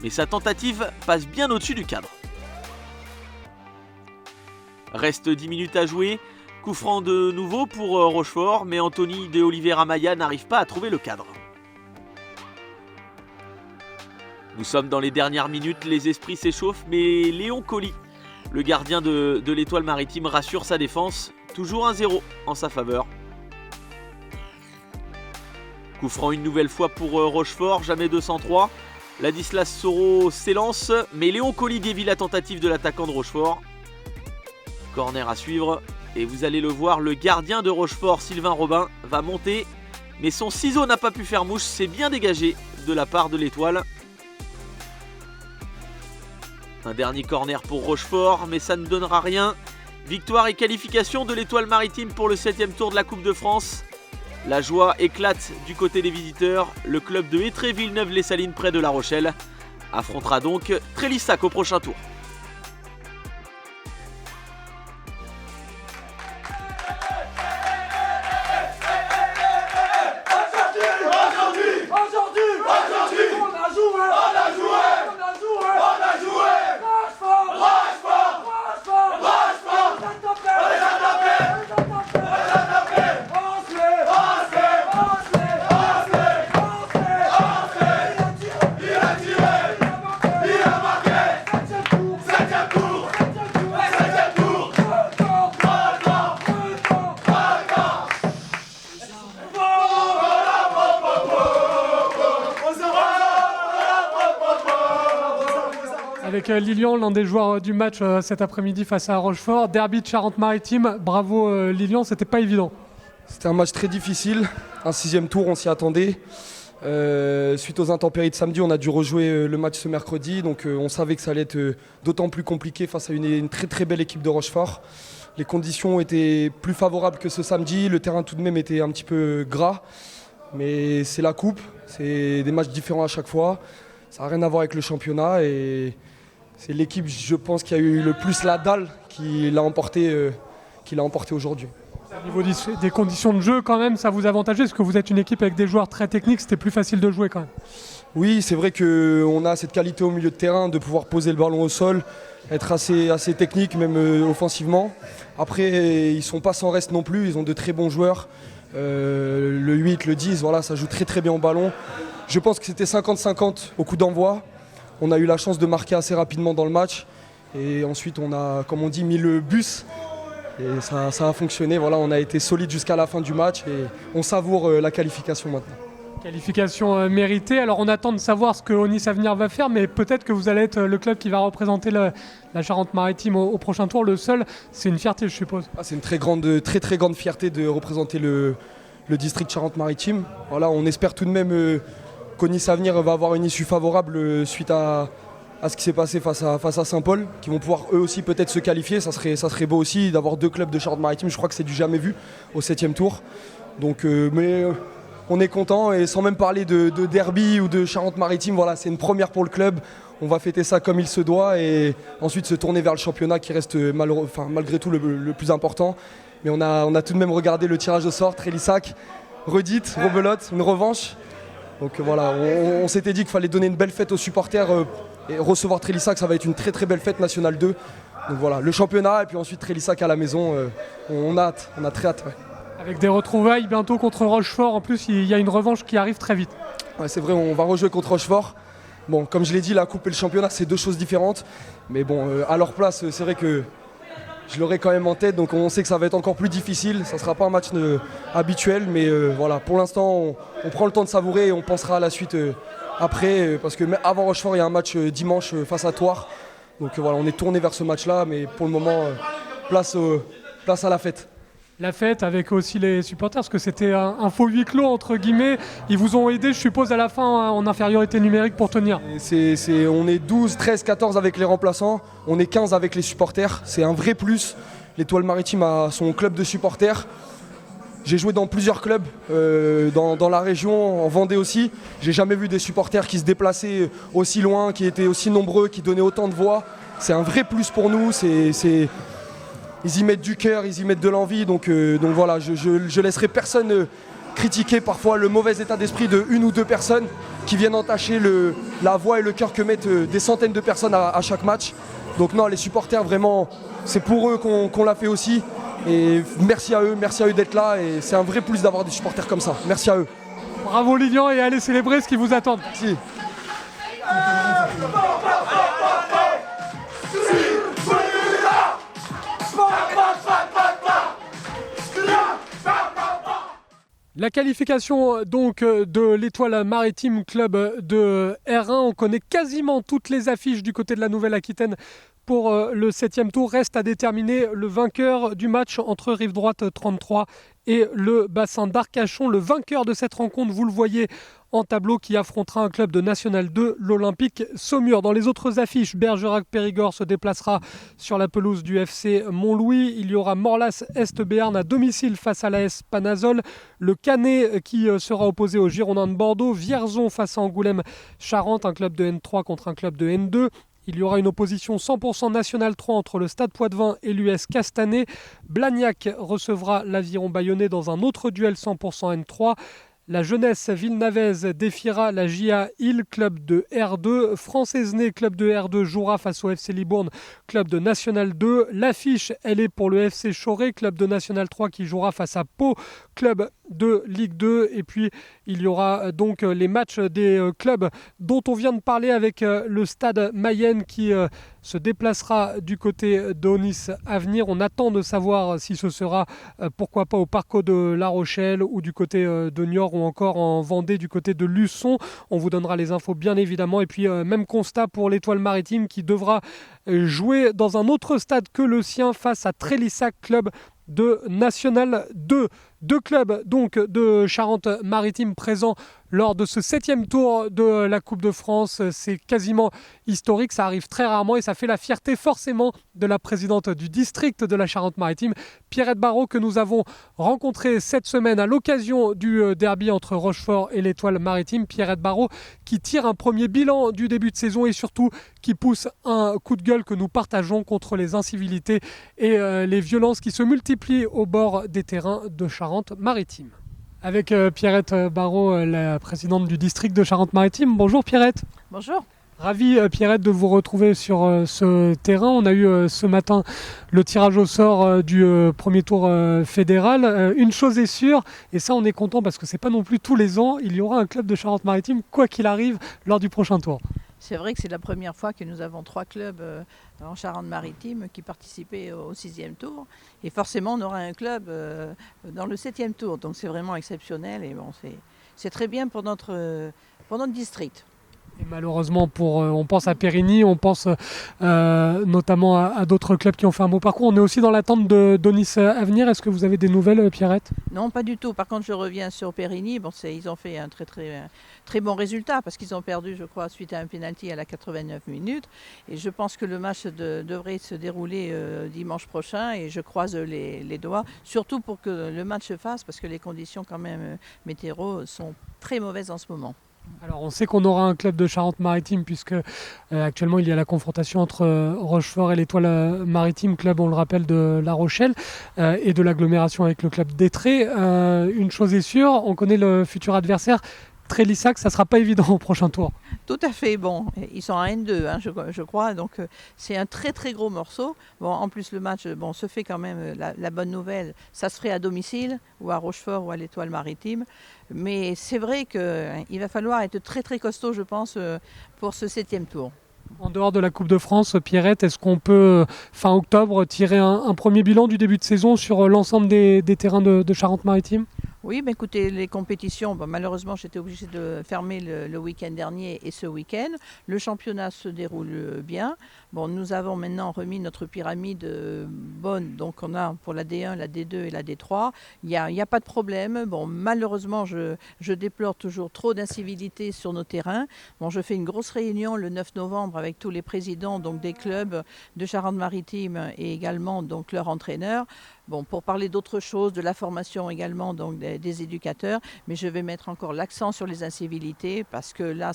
Mais sa tentative passe bien au-dessus du cadre. Reste 10 minutes à jouer. Coup franc de nouveau pour Rochefort, mais Anthony de Oliveira Maya n'arrive pas à trouver le cadre. Nous sommes dans les dernières minutes, les esprits s'échauffent, mais Léon Colli, le gardien de l'Étoile Maritime, rassure sa défense. Toujours 1-0 en sa faveur. Coup franc une nouvelle fois pour Rochefort, jamais 203. Ladislas Soro s'élance, mais Léon Colli dévie la tentative de l'attaquant de Rochefort. Corner à suivre, et vous allez le voir, le gardien de Rochefort, Sylvain Robin, va monter. Mais son ciseau n'a pas pu faire mouche, c'est bien dégagé de la part de l'Étoile. Un dernier corner pour Rochefort, mais ça ne donnera rien. Victoire et qualification de l'Étoile Maritime pour le 7e tour de la Coupe de France. La joie éclate du côté des visiteurs. Le club de Étré-Villeneuve-les-Salines près de La Rochelle affrontera donc Trélissac au prochain tour. Avec Lilian, l'un des joueurs du match cet après-midi face à Rochefort. Derby de Charente-Maritime. Bravo Lilian, c'était pas évident. C'était un match très difficile. Un 6e tour, on s'y attendait. Suite aux intempéries de samedi, on a dû rejouer le match ce mercredi. Donc on savait que ça allait être d'autant plus compliqué face à une très très belle équipe de Rochefort. Les conditions étaient plus favorables que ce samedi. Le terrain tout de même était un petit peu gras. Mais c'est la coupe. C'est des matchs différents à chaque fois. Ça n'a rien à voir avec le championnat. Et c'est l'équipe, je pense, qui a eu le plus la dalle qui l'a emporté aujourd'hui. Au niveau des conditions de jeu, quand même, ça vous avantageait parce que vous êtes une équipe avec des joueurs très techniques, c'était plus facile de jouer quand même. Oui, c'est vrai qu'on a cette qualité au milieu de terrain de pouvoir poser le ballon au sol, être assez technique, même offensivement. Après, ils ne sont pas sans reste non plus, ils ont de très bons joueurs. Le 8, le 10, voilà, ça joue très très bien au ballon. Je pense que c'était 50-50 au coup d'envoi. On a eu la chance de marquer assez rapidement dans le match. Et ensuite, on a, comme on dit, mis le bus. Et ça a fonctionné. Voilà, on a été solide jusqu'à la fin du match. Et on savoure la qualification maintenant. Qualification méritée. Alors, on attend de savoir ce que Onis Avenir va faire. Mais peut-être que vous allez être le club qui va représenter la Charente-Maritime au prochain tour. Le seul, c'est une fierté, je suppose. C'est une très grande fierté de représenter le district Charente-Maritime. Voilà, on espère tout de même qu'Onis Avenir va avoir une issue favorable suite à ce qui s'est passé face à Saint-Paul, qui vont pouvoir eux aussi peut-être se qualifier. Ça serait beau aussi d'avoir 2 clubs de Charente-Maritime. Je crois que c'est du jamais vu au 7e tour. Donc, mais on est content et sans même parler de derby ou de Charente-Maritime, voilà, c'est une première pour le club. On va fêter ça comme il se doit et ensuite se tourner vers le championnat qui reste malgré tout le plus important. Mais on a tout de même regardé le tirage au sort, Trélissac, redite, rebelote, une revanche. Donc voilà, on s'était dit qu'il fallait donner une belle fête aux supporters et recevoir Trélissac, ça va être une très très belle fête Nationale 2. Donc voilà, le championnat et puis ensuite Trélissac à la maison, on a hâte, on a très hâte. Ouais. Avec des retrouvailles bientôt contre Rochefort, en plus il y a une revanche qui arrive très vite. Ouais, c'est vrai, on va rejouer contre Rochefort. Bon, comme je l'ai dit, la coupe et le championnat, c'est 2 choses différentes. Mais bon, à leur place, c'est vrai que je l'aurai quand même en tête, donc on sait que ça va être encore plus difficile. Ça ne sera pas un match habituel, mais voilà, pour l'instant, on prend le temps de savourer et on pensera à la suite après. Parce que avant Rochefort, il y a un match dimanche face à Thouars. Donc voilà, on est tourné vers ce match-là, mais pour le moment, place à la fête. La fête avec aussi les supporters, parce que c'était un faux huis clos, entre guillemets. Ils vous ont aidé, je suppose, à la fin en infériorité numérique pour tenir. On est 12, 13, 14 avec les remplaçants. On est 15 avec les supporters. C'est un vrai plus. L'Étoile Maritime a son club de supporters. J'ai joué dans plusieurs clubs dans la région, en Vendée aussi. J'ai jamais vu des supporters qui se déplaçaient aussi loin, qui étaient aussi nombreux, qui donnaient autant de voix. C'est un vrai plus pour nous. Ils y mettent du cœur, ils y mettent de l'envie, donc voilà, je laisserai personne critiquer parfois le mauvais état d'esprit de 1 ou 2 personnes qui viennent entacher la voix et le cœur que mettent des centaines de personnes à chaque match. Donc non, les supporters, vraiment, c'est pour eux qu'on l'a fait aussi. Et merci à eux d'être là, et c'est un vrai plus d'avoir des supporters comme ça. Merci à eux. Bravo Lilian, et allez célébrer ce qui vous attend. Merci. La qualification donc de l'Étoile Maritime Club de R1, on connaît quasiment toutes les affiches du côté de la Nouvelle-Aquitaine pour le 7e tour. Reste à déterminer le vainqueur du match entre Rive Droite 33 et le bassin d'Arcachon. Le vainqueur de cette rencontre, vous le voyez en tableau, qui affrontera un club de National 2, l'Olympique Saumur. Dans les autres affiches, Bergerac-Périgord se déplacera sur la pelouse du FC Montlouis. Il y aura Morlas-Est Béarn à domicile face à l'AS Panazol. Le Canet qui sera opposé aux Girondins de Bordeaux. Vierzon face à Angoulême-Charente, un club de N3 contre un club de N2. Il y aura une opposition 100% National 3 entre le Stade Poitvin et l'US Castanet. Blagnac recevra l'Aviron Bayonnais dans un autre duel 100% N3. La jeunesse villenavaise défiera la JA Hill, club de R2. Françaisné, club de R2, jouera face au FC Libourne, club de National 2. L'affiche, elle est pour le FC Choré, club de National 3, qui jouera face à Pau, club de Ligue 2. Et puis, il y aura donc les matchs des clubs dont on vient de parler avec le Stade Mayenne qui se déplacera du côté d'Onis Avenir. On attend de savoir si ce sera, pourquoi pas, au Parco de La Rochelle ou du côté de Niort ou encore en Vendée du côté de Luçon. On vous donnera les infos bien évidemment. Et puis même constat pour l'Étoile Maritime qui devra jouer dans un autre stade que le sien face à Trélissac, club de National 2. Deux clubs donc de Charente-Maritime présents lors de ce 7e tour de la Coupe de France. C'est quasiment historique, ça arrive très rarement et ça fait la fierté forcément de la présidente du district de la Charente-Maritime, Pierrette Barrault, que nous avons rencontrée cette semaine à l'occasion du derby entre Rochefort et l'Étoile Maritime. Pierrette Barrault qui tire un premier bilan du début de saison et surtout qui pousse un coup de gueule que nous partageons contre les incivilités et les violences qui se multiplient au bord des terrains de Charente-Maritime. Avec Pierrette Barrault, la présidente du district de Charente-Maritime. Bonjour Pierrette. Bonjour. Ravi Pierrette de vous retrouver sur ce terrain. On a eu ce matin le tirage au sort du premier tour fédéral. Une chose est sûre, et ça on est content parce que c'est pas non plus tous les ans, il y aura un club de Charente-Maritime quoi qu'il arrive lors du prochain tour. C'est vrai que c'est la première fois que nous avons 3 clubs en Charente-Maritime qui participaient au 6e tour. Et forcément, on aura un club dans le 7e tour. Donc c'est vraiment exceptionnel et bon, c'est très bien pour notre district. Et malheureusement, on pense à Périgny, on pense notamment à d'autres clubs qui ont fait un beau parcours. On est aussi dans l'attente d'Onis Avenir. Est-ce que vous avez des nouvelles, Pierrette ? Non, pas du tout. Par contre, je reviens sur Périgny. Bon, ils ont fait un très bon résultat parce qu'ils ont perdu, je crois, suite à un pénalty à la 89 minutes. Et je pense que le match devrait se dérouler dimanche prochain et je croise les doigts, surtout pour que le match se fasse parce que les conditions quand même météo sont très mauvaises en ce moment. Alors on sait qu'on aura un club de Charente-Maritime puisque actuellement il y a la confrontation entre Rochefort et l'Étoile Maritime, club on le rappelle de La Rochelle et de l'agglomération avec le club d'Étré. Une chose est sûre, on connaît le futur adversaire. Trélissac, ça ne sera pas évident au prochain tour. Tout à fait, bon, ils sont en N2, hein, je crois, donc c'est un très très gros morceau. Bon, en plus le match se fait quand même, la bonne nouvelle, ça se ferait à domicile, ou à Rochefort ou à l'Étoile Maritime. Mais c'est vrai qu'il va falloir être très très costaud, je pense, pour ce 7e tour. En dehors de la Coupe de France, Pierrette, est-ce qu'on peut, fin octobre, tirer un premier bilan du début de saison sur l'ensemble des terrains de Charente-Maritime ? Oui, mais écoutez, les compétitions, malheureusement j'étais obligée de fermer le week-end dernier et ce week-end. Le championnat se déroule bien. Bon, nous avons maintenant remis notre pyramide bonne, donc on a pour la D1, la D2 et la D3. Il n'y a pas de problème. Bon, malheureusement, je déplore toujours trop d'incivilité sur nos terrains. Bon, je fais une grosse réunion le 9 novembre avec tous les présidents donc, des clubs de Charente-Maritime et également donc, leurs entraîneurs. Bon, pour parler d'autre chose, de la formation également donc des éducateurs, mais je vais mettre encore l'accent sur les incivilités parce que là,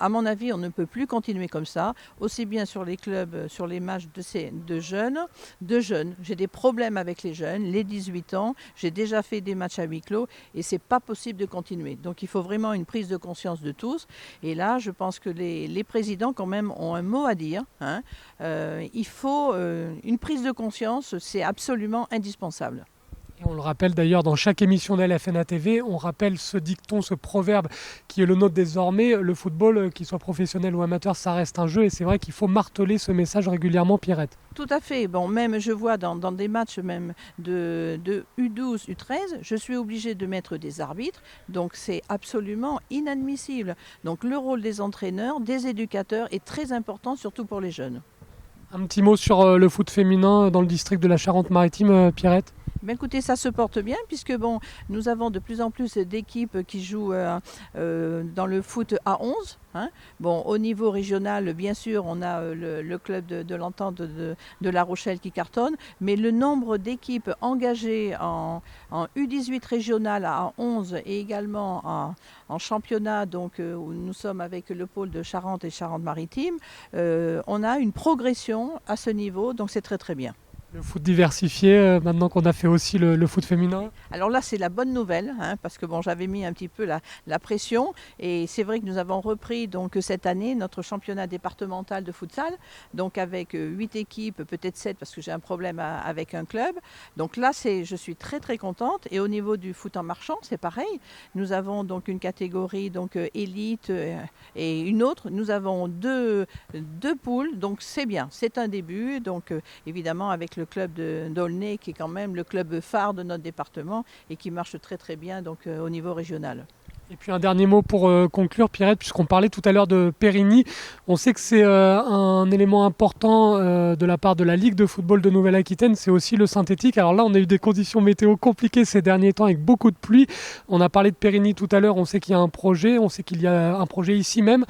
à mon avis, on ne peut plus continuer comme ça, aussi bien sur les clubs, sur les matchs de jeunes. J'ai des problèmes avec les jeunes, les 18 ans, j'ai déjà fait des matchs à huis clos et c'est pas possible de continuer. Donc il faut vraiment une prise de conscience de tous et là, je pense que les présidents quand même ont un mot à dire. Hein. Il faut une prise de conscience, c'est absolument indispensable. Et on le rappelle d'ailleurs dans chaque émission d'LFNA TV, on rappelle ce dicton, ce proverbe qui est le nôtre désormais. Le football, qu'il soit professionnel ou amateur, ça reste un jeu et c'est vrai qu'il faut marteler ce message régulièrement, Pierrette. Tout à fait. Bon, même je vois dans des matchs même de U12, U13, je suis obligée de mettre des arbitres. Donc c'est absolument inadmissible. Donc le rôle des entraîneurs, des éducateurs est très important, surtout pour les jeunes. Un petit mot sur le foot féminin dans le district de la Charente-Maritime, Pierrette. Ben écoutez, ça se porte bien puisque bon, nous avons de plus en plus d'équipes qui jouent dans le foot à 11. Hein. Bon, au niveau régional, bien sûr, on a le club de l'Entente de La Rochelle qui cartonne, mais le nombre d'équipes engagées en U18 régional à 11 et également en championnat, donc, où nous sommes avec le pôle de Charente et Charente-Maritime, on a une progression à ce niveau, donc c'est très très bien. Le foot diversifié, maintenant qu'on a fait aussi le foot féminin. Alors là, c'est la bonne nouvelle, hein, parce que bon, j'avais mis un petit peu la pression. Et c'est vrai que nous avons repris donc, cette année notre championnat départemental de futsal, donc avec 8 équipes, peut-être 7, parce que j'ai un problème avec un club. Donc là, je suis très très contente. Et au niveau du foot en marchand, c'est pareil. Nous avons donc une catégorie donc, élite et une autre. Nous avons deux poules, donc c'est bien. C'est un début, donc évidemment avec le club d'Aulnay qui est quand même le club phare de notre département et qui marche très très bien donc, au niveau régional. Et puis un dernier mot pour conclure, Pierrette, puisqu'on parlait tout à l'heure de Périgny. On sait que c'est un élément important de la part de la Ligue de football de Nouvelle-Aquitaine, c'est aussi le synthétique. Alors là, on a eu des conditions météo compliquées ces derniers temps avec beaucoup de pluie. On a parlé de Périgny tout à l'heure, on sait qu'il y a un projet, on sait qu'il y a un projet ici même,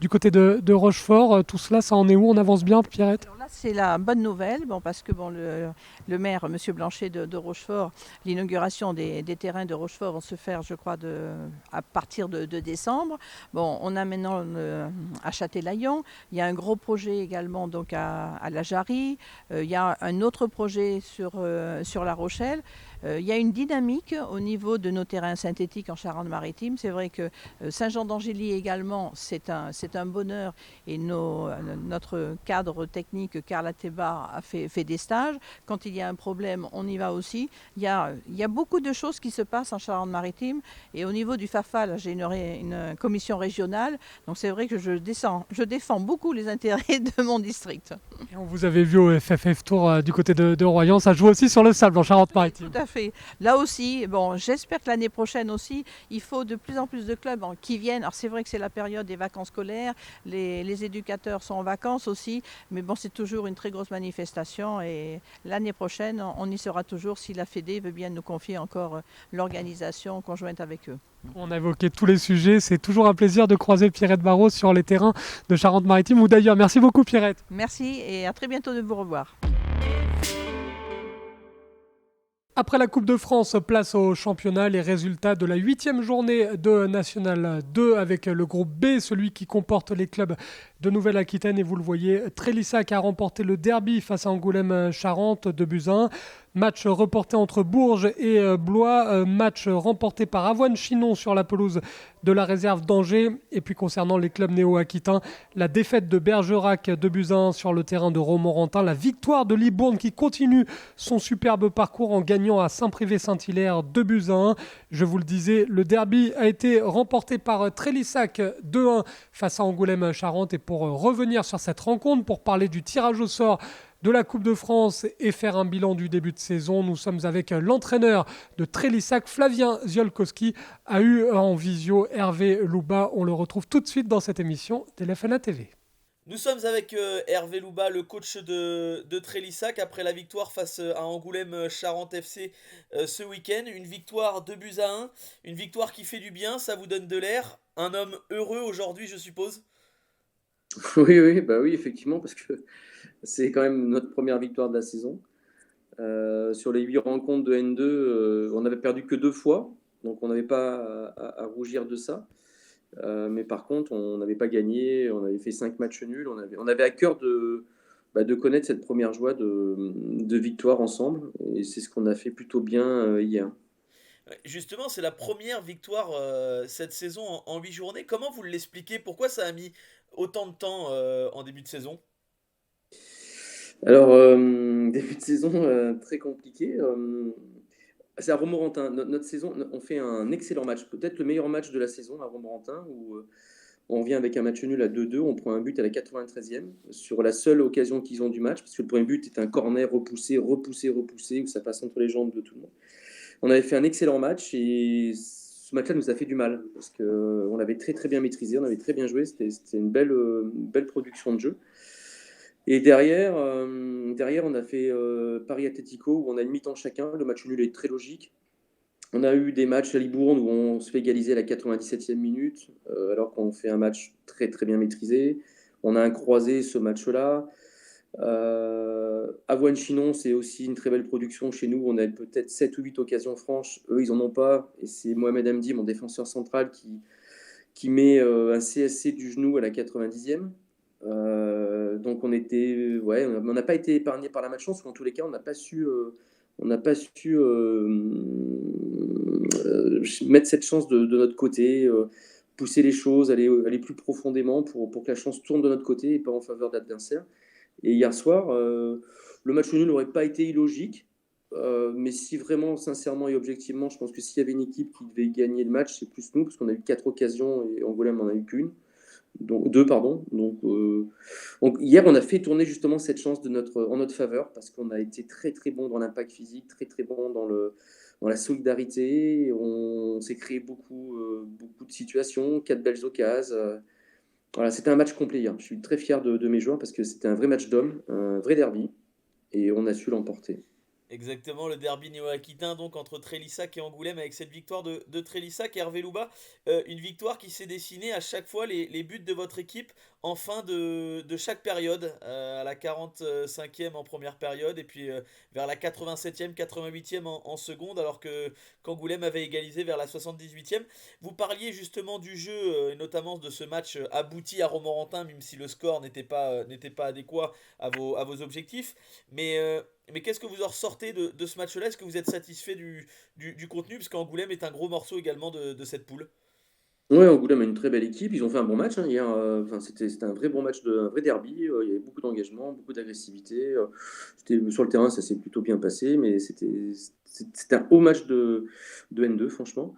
du côté de Rochefort. Tout cela, ça en est où? On avance bien, Pierrette? C'est la bonne nouvelle, bon, parce que bon, le maire, M. Blanchet de Rochefort, l'inauguration des terrains de Rochefort vont se faire, je crois, à partir de décembre. Bon, on a maintenant à Châtelaillon, il y a un gros projet également donc à la Jarry, il y a un autre projet sur La Rochelle. Il y a une dynamique au niveau de nos terrains synthétiques en Charente-Maritime. C'est vrai que Saint-Jean-d'Angély également, c'est un bonheur et notre cadre technique, Carla Théba, a fait des stages. Quand il y a un problème, on y va aussi. Il y a beaucoup de choses qui se passent en Charente-Maritime. Et au niveau du FAFAL, j'ai une commission régionale. Donc c'est vrai que je défends beaucoup les intérêts de mon district. Et on vous avait vu au FFF Tour du côté de Royan, ça joue aussi sur le sable en Charente-Maritime. Tout à fait. Là aussi, bon, j'espère que l'année prochaine aussi, il faut de plus en plus de clubs qui viennent. Alors c'est vrai que c'est la période des vacances scolaires, les éducateurs sont en vacances aussi, mais bon, c'est toujours une très grosse manifestation et l'année prochaine, on y sera toujours si la Fédé veut bien nous confier encore l'organisation conjointe avec eux. On a évoqué tous les sujets, c'est toujours un plaisir de croiser Pierrette Barraud sur les terrains de Charente-Maritime ou d'ailleurs. Merci beaucoup, Pierrette. Merci et à très bientôt de vous revoir. Après la Coupe de France, place au championnat, les résultats de la 8e journée de National 2 avec le groupe B, celui qui comporte les clubs de Nouvelle-Aquitaine. Et vous le voyez, Trélissac a remporté le derby face à Angoulême-Charente, 2-1. Match reporté entre Bourges et Blois, match remporté par Avoine-Chinon sur la pelouse de la réserve d'Angers. Et puis concernant les clubs néo-aquitains, la défaite de Bergerac 2-1 sur le terrain de Romorantin, la victoire de Libourne qui continue son superbe parcours en gagnant à Saint-Privé-Saint-Hilaire 2-1. Je vous le disais, le derby a été remporté par Trélissac 2-1 face à Angoulême-Charente. Et pour revenir sur cette rencontre, pour parler du tirage au sort de la Coupe de France et faire un bilan du début de saison, nous sommes avec l'entraîneur de Trélissac, Flavien Ziolkowski, a eu en visio Hervé Louba. On le retrouve tout de suite dans cette émission d'LFNA TV. Nous sommes avec Hervé Louba, le coach de Trélissac, après la victoire face à Angoulême Charente FC ce week-end. Une victoire 2-1, une victoire qui fait du bien, ça vous donne de l'air. Un homme heureux aujourd'hui, je suppose. Oui, effectivement, parce que c'est quand même notre première victoire de la saison. Sur les 8 rencontres de N2, on n'avait perdu que 2 fois, donc on n'avait pas à rougir de ça. Mais par contre, on n'avait pas gagné, on avait fait 5 matchs nuls. On avait à cœur de connaître cette première joie de victoire ensemble, et c'est ce qu'on a fait plutôt bien hier. Justement, c'est la première victoire cette saison en 8 journées. Comment vous l'expliquez? Pourquoi ça a mis autant de temps en début de saison? Alors, début de saison très compliqué. C'est à Romorantin. Notre saison, on fait un excellent match, peut-être le meilleur match de la saison à Romorantin, où on vient avec un match nul à 2-2, on prend un but à la 93e, sur la seule occasion qu'ils ont du match, parce que le premier but est un corner repoussé, où ça passe entre les jambes de tout le monde. On avait fait un excellent match, et ce match-là nous a fait du mal, parce qu'on l'avait très très bien maîtrisé, on avait très bien joué, c'était une belle production de jeu. Et derrière, on a fait Paris Atlético, où on a une mi-temps chacun. Le match nul est très logique. On a eu des matchs à Libourne où on se fait égaliser à la 97e minute, alors qu'on fait un match très très bien maîtrisé. On a un croisé ce match-là. Avoine-Chinon, c'est aussi une très belle production chez nous. On a peut-être 7 ou 8 occasions franches. Eux, ils n'en ont pas. Et c'est Mohamed Hamdi, mon défenseur central, qui met un CSC du genou à la 90e. Donc on n'a pas été épargné par la malchance, ou en tous les cas on n'a pas su mettre cette chance de notre côté, pousser les choses, aller plus profondément pour que la chance tourne de notre côté et pas en faveur de l'adversaire. Et hier soir, le match nul n'aurait pas été illogique, mais si vraiment, sincèrement et objectivement, je pense que s'il y avait une équipe qui devait gagner le match, c'est plus nous, parce qu'on a eu 4 occasions et Angoulême n'en a eu qu'une. Donc, 2, pardon. Donc, hier, on a fait tourner justement cette chance en notre faveur, parce qu'on a été très très bon dans l'impact physique, très très bon dans la solidarité. On s'est créé beaucoup de situations, 4 belles occasions. Voilà, c'était un match complet hier. Je suis très fier de mes joueurs, parce que c'était un vrai match d'hommes, un vrai derby, et on a su l'emporter. Exactement, le derby néo-aquitain donc entre Trélissac et Angoulême, avec cette victoire de Trélissac. Hervé Louba, une victoire qui s'est dessinée à chaque fois les buts de votre équipe en fin de chaque période, à la 45e en première période et puis vers la 87e, 88e en seconde, alors qu'Angoulême avait égalisé vers la 78e. Vous parliez justement du jeu et notamment de ce match abouti à Romorantin, même si le score n'était pas adéquat à vos objectifs. Mais qu'est-ce que vous en ressortez de ce match-là? Est-ce que vous êtes satisfait du contenu? Parce qu'Angoulême est un gros morceau également de cette poule. Ouais, Angoulême a une très belle équipe. Ils ont fait un bon match hier. C'était un vrai bon match, un vrai derby. Il y avait beaucoup d'engagement, beaucoup d'agressivité. Sur le terrain, ça s'est plutôt bien passé, mais c'était un haut match de N2, franchement.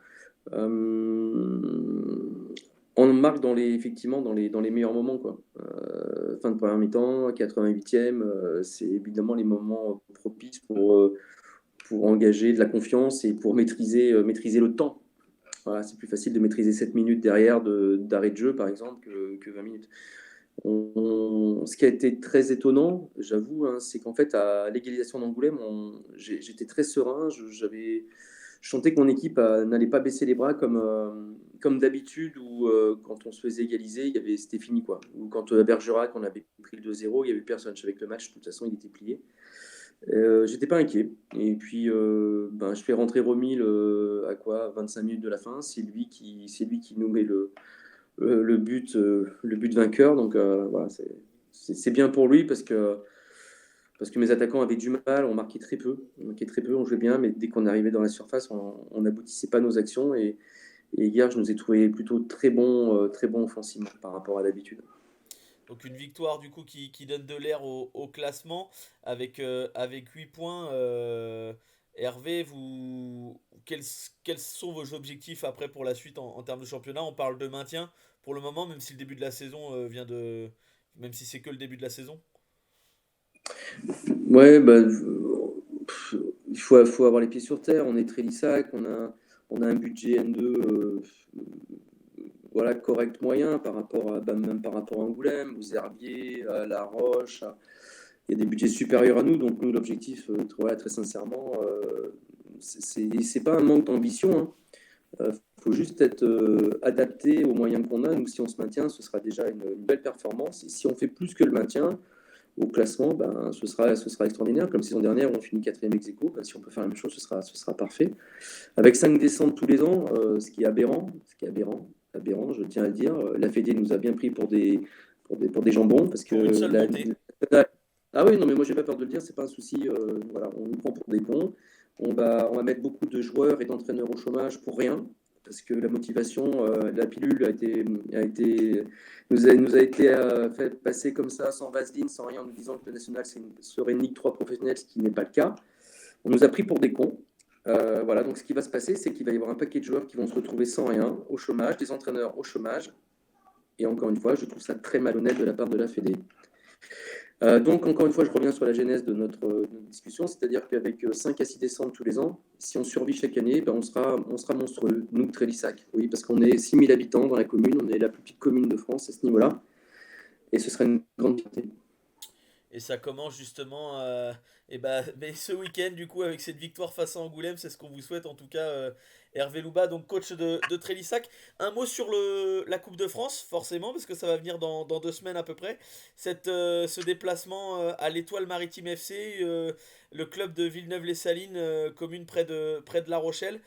On marque effectivement dans les meilleurs moments, quoi. Fin de première mi-temps, 88e, c'est évidemment les moments propices pour engager de la confiance et pour maîtriser le temps. Voilà, c'est plus facile de maîtriser 7 minutes derrière d'arrêt de jeu, par exemple, que 20 minutes. Ce qui a été très étonnant, j'avoue, hein, c'est qu'en fait, à l'égalisation d'Angoulême, j'étais très serein. Je sentais que mon équipe n'allait pas baisser les bras comme d'habitude, où quand on se faisait égaliser, c'était fini, quoi. Ou quand à Bergerac, on avait pris le 2-0, il n'y avait plus personne. Je savais que le match, de toute façon, il était plié. J'étais pas inquiet. Et puis, je fais rentrer Romil à 25 minutes de la fin. C'est lui qui nous met le but vainqueur. Donc voilà, c'est bien pour lui, parce que mes attaquants avaient du mal, on marquait très peu, on jouait bien, mais dès qu'on arrivait dans la surface, on n'aboutissait pas nos actions. Et hier, je nous ai trouvé plutôt très bon offensivement par rapport à d'habitude. Donc une victoire du coup qui donne de l'air au classement avec 8 points. Hervé, quels sont vos objectifs après pour la suite en termes de championnat? On parle de maintien pour le moment, même si le début de la saison même si c'est que le début de la saison. Ouais, il faut avoir les pieds sur terre. On est Trélissac, on a un budget N2 voilà, correct, moyen même par rapport à Angoulême, aux Herbiers, à La Roche. Il y a des budgets supérieurs à nous, donc nous, l'objectif, très sincèrement, c'est pas un manque d'ambition. Faut juste être adapté aux moyens qu'on a. Nous, si on se maintient, ce sera déjà une belle performance. Et si on fait plus que le maintien au classement, ce sera extraordinaire. Comme saison dernière, on finit 4e ex-aequo. Si on peut faire la même chose, ce sera parfait. Avec 5 descentes tous les ans, ce qui est aberrant, je tiens à le dire. La Fédé nous a bien pris pour des jambons, parce que ah oui, non, mais moi j'ai pas peur de le dire, c'est pas un souci. Voilà, on nous prend pour des cons. On va mettre beaucoup de joueurs et d'entraîneurs au chômage pour rien, parce que la motivation, la pilule nous a été fait passer comme ça, sans vaseline, sans rien, en nous disant que le national serait une Ligue 3 professionnelle, ce qui n'est pas le cas. On nous a pris pour des cons. Voilà, donc ce qui va se passer, c'est qu'il va y avoir un paquet de joueurs qui vont se retrouver sans rien, au chômage, des entraîneurs au chômage. Et encore une fois, je trouve ça très malhonnête de la part de la Fédé. Donc, encore une fois, je reviens sur la genèse de notre discussion, c'est-à-dire qu'avec 5 à 6 décembre tous les ans, si on survit chaque année, ben on sera monstrueux, nous, Trélissac. Oui, parce qu'on est 6000 habitants dans la commune, on est la plus petite commune de France à ce niveau-là, et ce serait une grande fierté. Et ça commence justement mais ce week-end, du coup, avec cette victoire face à Angoulême, c'est ce qu'on vous souhaite en tout cas, Hervé Louba, donc coach de Trélissac. Un mot sur la Coupe de France, forcément, parce que ça va venir dans 2 semaines à peu près. Ce déplacement à l'Étoile Maritime FC, le club de Villeneuve-les-Salines, commune près de La Rochelle.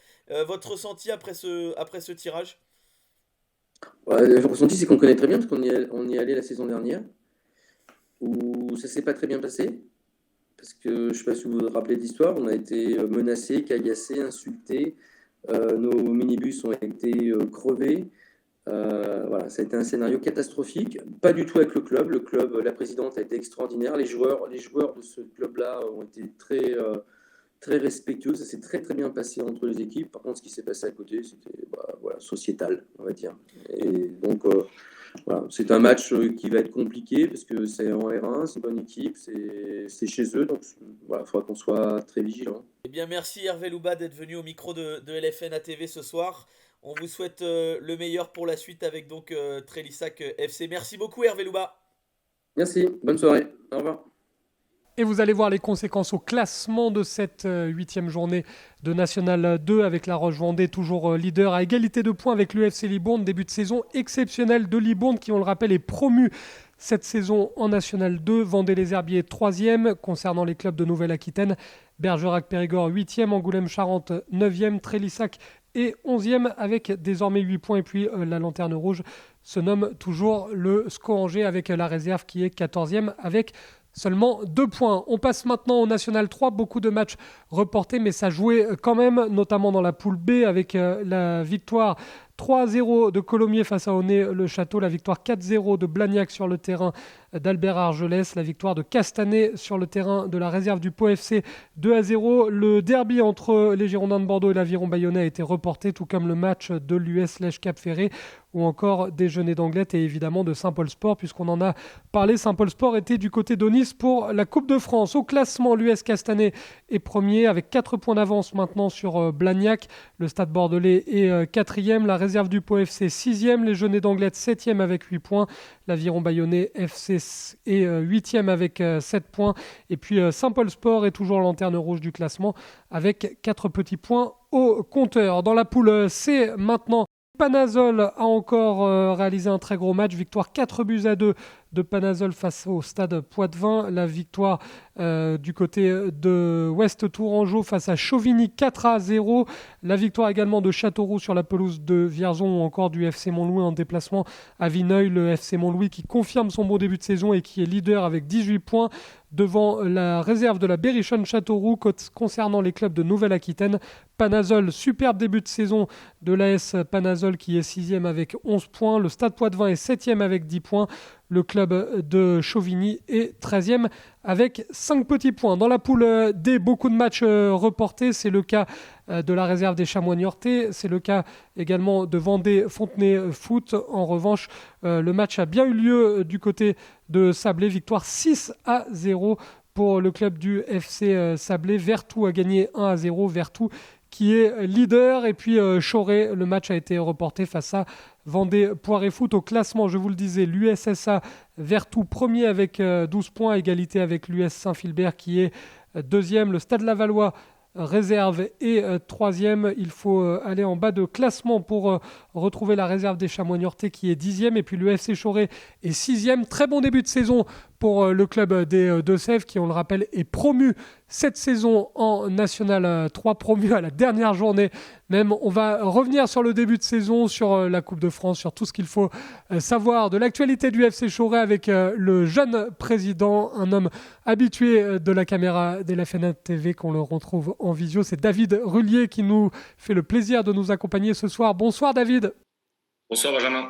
Votre ressenti après ce tirage? Le ressenti, c'est qu'on connaît très bien, parce qu'on y est allé la saison dernière, où ça s'est pas très bien passé, parce que je ne sais pas si vous vous rappelez de l'histoire, on a été menacés, caillassés, insultés, nos minibus ont été crevés. Voilà, ça a été un scénario catastrophique, pas du tout avec le club. Le club, la présidente a été extraordinaire, les joueurs de ce club-là ont été très respectueux, ça s'est très très bien passé entre les équipes. Par contre, ce qui s'est passé à côté, c'était sociétal, on va dire. Et donc, voilà, c'est un match qui va être compliqué parce que c'est en R1, c'est une bonne équipe, c'est chez eux, donc voilà, il faudra qu'on soit très vigilant. Eh bien, merci Hervé Louba d'être venu au micro de LFN ATV ce soir. On vous souhaite le meilleur pour la suite avec donc Trélissac FC. Merci beaucoup Hervé Louba. Merci, bonne soirée, au revoir. Et vous allez voir les conséquences au classement de cette 8e journée de National 2 avec La Roche-Vendée toujours leader à égalité de points avec l'UFC Libourne. Début de saison exceptionnel de Libourne qui, on le rappelle, est promu cette saison en National 2. Vendée-les-Herbiers 3e. Concernant les clubs de Nouvelle-Aquitaine, Bergerac-Périgord 8e, Angoulême-Charente 9e, Trélissac et 11e avec désormais 8 points. Et puis la Lanterne Rouge se nomme toujours le SCO Angers avec la réserve qui est 14e avec seulement 2 points. On passe maintenant au National 3. Beaucoup de matchs reportés, mais ça jouait quand même, notamment dans la poule B avec la victoire 3-0 de Colomiers face à Aulnay-le-Château, la victoire 4-0 de Blagnac sur le terrain d'Albert Argelès, la victoire de Castanet sur le terrain de la réserve du Pau FC 2-0. Le derby entre les Girondins de Bordeaux et l'Aviron Bayonnais a été reporté, tout comme le match de l'US Lèche-Cap Ferré ou encore des Genêts d'Anglette et évidemment de Saint-Paul Sport, puisqu'on en a parlé. Saint-Paul Sport était du côté d'Aunis pour la Coupe de France. Au classement, l'US Castanet est premier avec 4 points d'avance maintenant sur Blagnac. Le Stade Bordelais est 4e, la réserve du Pau FC 6e, les Genêts d'Anglette 7e avec 8 points, l'Aviron Bayonnais FC est 8e avec 7 points, et puis Saint-Paul Sport est toujours lanterne rouge du classement avec 4 petits points au compteur. Dans la poule C maintenant, Panazol a encore réalisé un très gros match, victoire 4-2 de Panazol face au Stade Poitevin, la victoire du côté de Ouest Tourangeau face à Chauvigny 4-0, la victoire également de Châteauroux sur la pelouse de Vierzon ou encore du FC Montlouis en déplacement à Vineuil, le FC Montlouis qui confirme son bon début de saison et qui est leader avec 18 points devant la réserve de la Berrichonne Châteauroux. Concernant les clubs de Nouvelle-Aquitaine, Panazol, superbe début de saison de l'AS Panazol qui est 6e avec 11 points, le Stade Poitevin est 7e avec 10 points, le club de Chauvigny est 13e avec 5 petits points. Dans la poule D, beaucoup de matchs reportés. C'est le cas de la réserve des Chamois Niortais. C'est le cas également de Vendée-Fontenay Foot. En revanche, le match a bien eu lieu du côté de Sablé. Victoire 6-0 pour le club du FC Sablé. Vertou a gagné 1-0. Vertou qui est leader. Et puis Choré, le match a été reporté face à Vendée Poiré Foot. Au classement, je vous le disais, l'USSA Vertou premier avec 12 points, égalité avec l'US Saint-Philbert qui est deuxième. Le Stade Lavallois réserve et troisième. Il faut aller en bas de classement pour retrouver la réserve des Chamois Niortais qui est 10e. Et puis le FC Choré est 6e. Très bon début de saison pour le club des Deux-Sèvres qui, on le rappelle, est promu cette saison en National 3, promu à la dernière journée. Même, on va revenir sur le début de saison, sur la Coupe de France, sur tout ce qu'il faut savoir de l'actualité du FC Choré avec le jeune président, un homme habitué de la caméra de LFN TV qu'on le retrouve en visio. C'est David Rullier qui nous fait le plaisir de nous accompagner ce soir. Bonsoir David. Bonsoir Benjamin.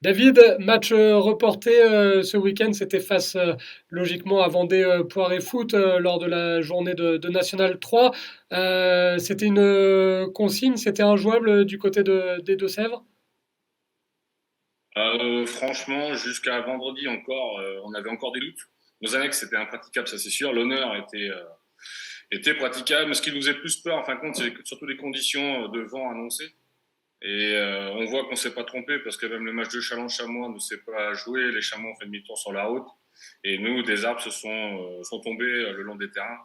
David, match reporté ce week-end, c'était face logiquement à Vendée Poire et Foot lors de la journée de National 3. C'était une consigne, c'était injouable du côté des Deux-Sèvres? Franchement, jusqu'à vendredi encore, on avait encore des doutes. Nos annexes, c'était impraticable, ça c'est sûr. L'honneur était praticable. Mais ce qui nous faisait plus peur, en fin de compte, c'est surtout les conditions de vent annoncées. Et on voit qu'on s'est pas trompé parce que même le match de Châlons-Chamois ne s'est pas joué. Les Chamois ont fait demi-tour sur la route. Et nous, des arbres sont tombés le long des terrains.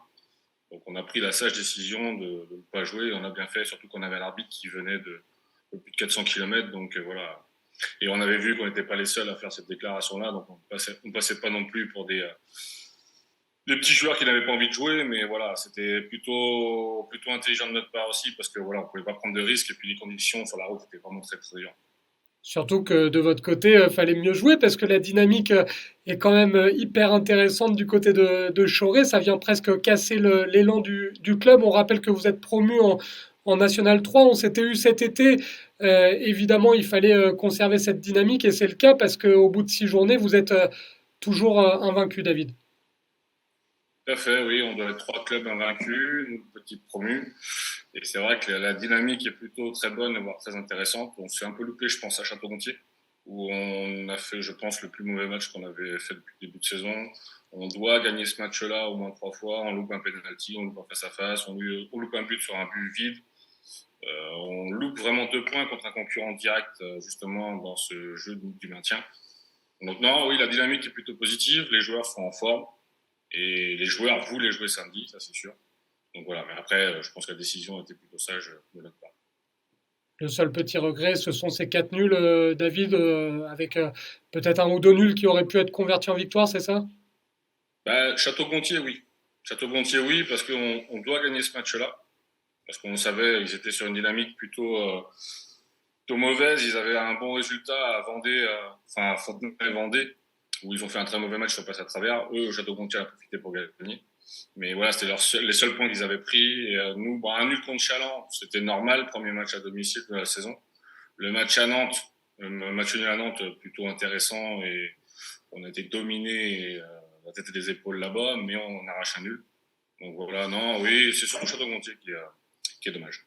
Donc on a pris la sage décision de ne pas jouer. On a bien fait, surtout qu'on avait l'arbitre qui venait de plus de 400 km. Donc voilà. Et on avait vu qu'on n'était pas les seuls à faire cette déclaration-là. Donc on passait pas non plus pour des petits joueurs qui n'avaient pas envie de jouer. Mais voilà, c'était plutôt intelligent de notre part aussi parce que voilà, on pouvait pas prendre de risques. Et puis les conditions sur la route étaient vraiment très très dures. Surtout que de votre côté, fallait mieux jouer parce que la dynamique est quand même hyper intéressante du côté de Choré. Ça vient presque casser l'élan du club. On rappelle que vous êtes promu en National 3. On s'était eu cet été. Évidemment, il fallait conserver cette dynamique et c'est le cas parce qu'au bout de 6 journées, vous êtes toujours invaincu, David. Tout à fait, oui, on doit être 3 clubs invaincus, nous petites promus. Et c'est vrai que la dynamique est plutôt très bonne, voire très intéressante. On s'est un peu loupé, je pense, à Château-Gontier, où on a fait, je pense, le plus mauvais match qu'on avait fait depuis le début de saison. On doit gagner ce match-là au moins 3 fois. On loupe un penalty, on loupe un face-à-face, on loupe un but sur un but vide. On loupe vraiment 2 points contre un concurrent direct, justement, dans ce jeu du maintien. Donc non, oui, la dynamique est plutôt positive, les joueurs sont en forme. Et les joueurs voulaient jouer samedi, ça c'est sûr. Donc voilà, mais après, je pense que la décision était plutôt sage de notre part. Le seul petit regret, ce sont ces 4 nuls, David, avec peut-être un ou 2 nuls qui auraient pu être convertis en victoire, c'est ça? Château-Gontier, oui. Château-Gontier, oui, parce qu'on doit gagner ce match-là. Parce qu'on savait, ils étaient sur une dynamique plutôt mauvaise. Ils avaient un bon résultat à Vendée, à Fontenay-Vendée, où ils ont fait un très mauvais match, ils sont passés à travers. Eux, Château-Gontier a profité pour gagner. Mais voilà, c'était les seuls points qu'ils avaient pris. Et nous, un nul contre Chaland, c'était normal, premier match à domicile de la saison. Le match nul à Nantes, plutôt intéressant et on a été dominé la tête et les épaules là-bas, mais on arrache un nul. Donc voilà, non, oui, c'est surtout Château-Gontier qui est dommage.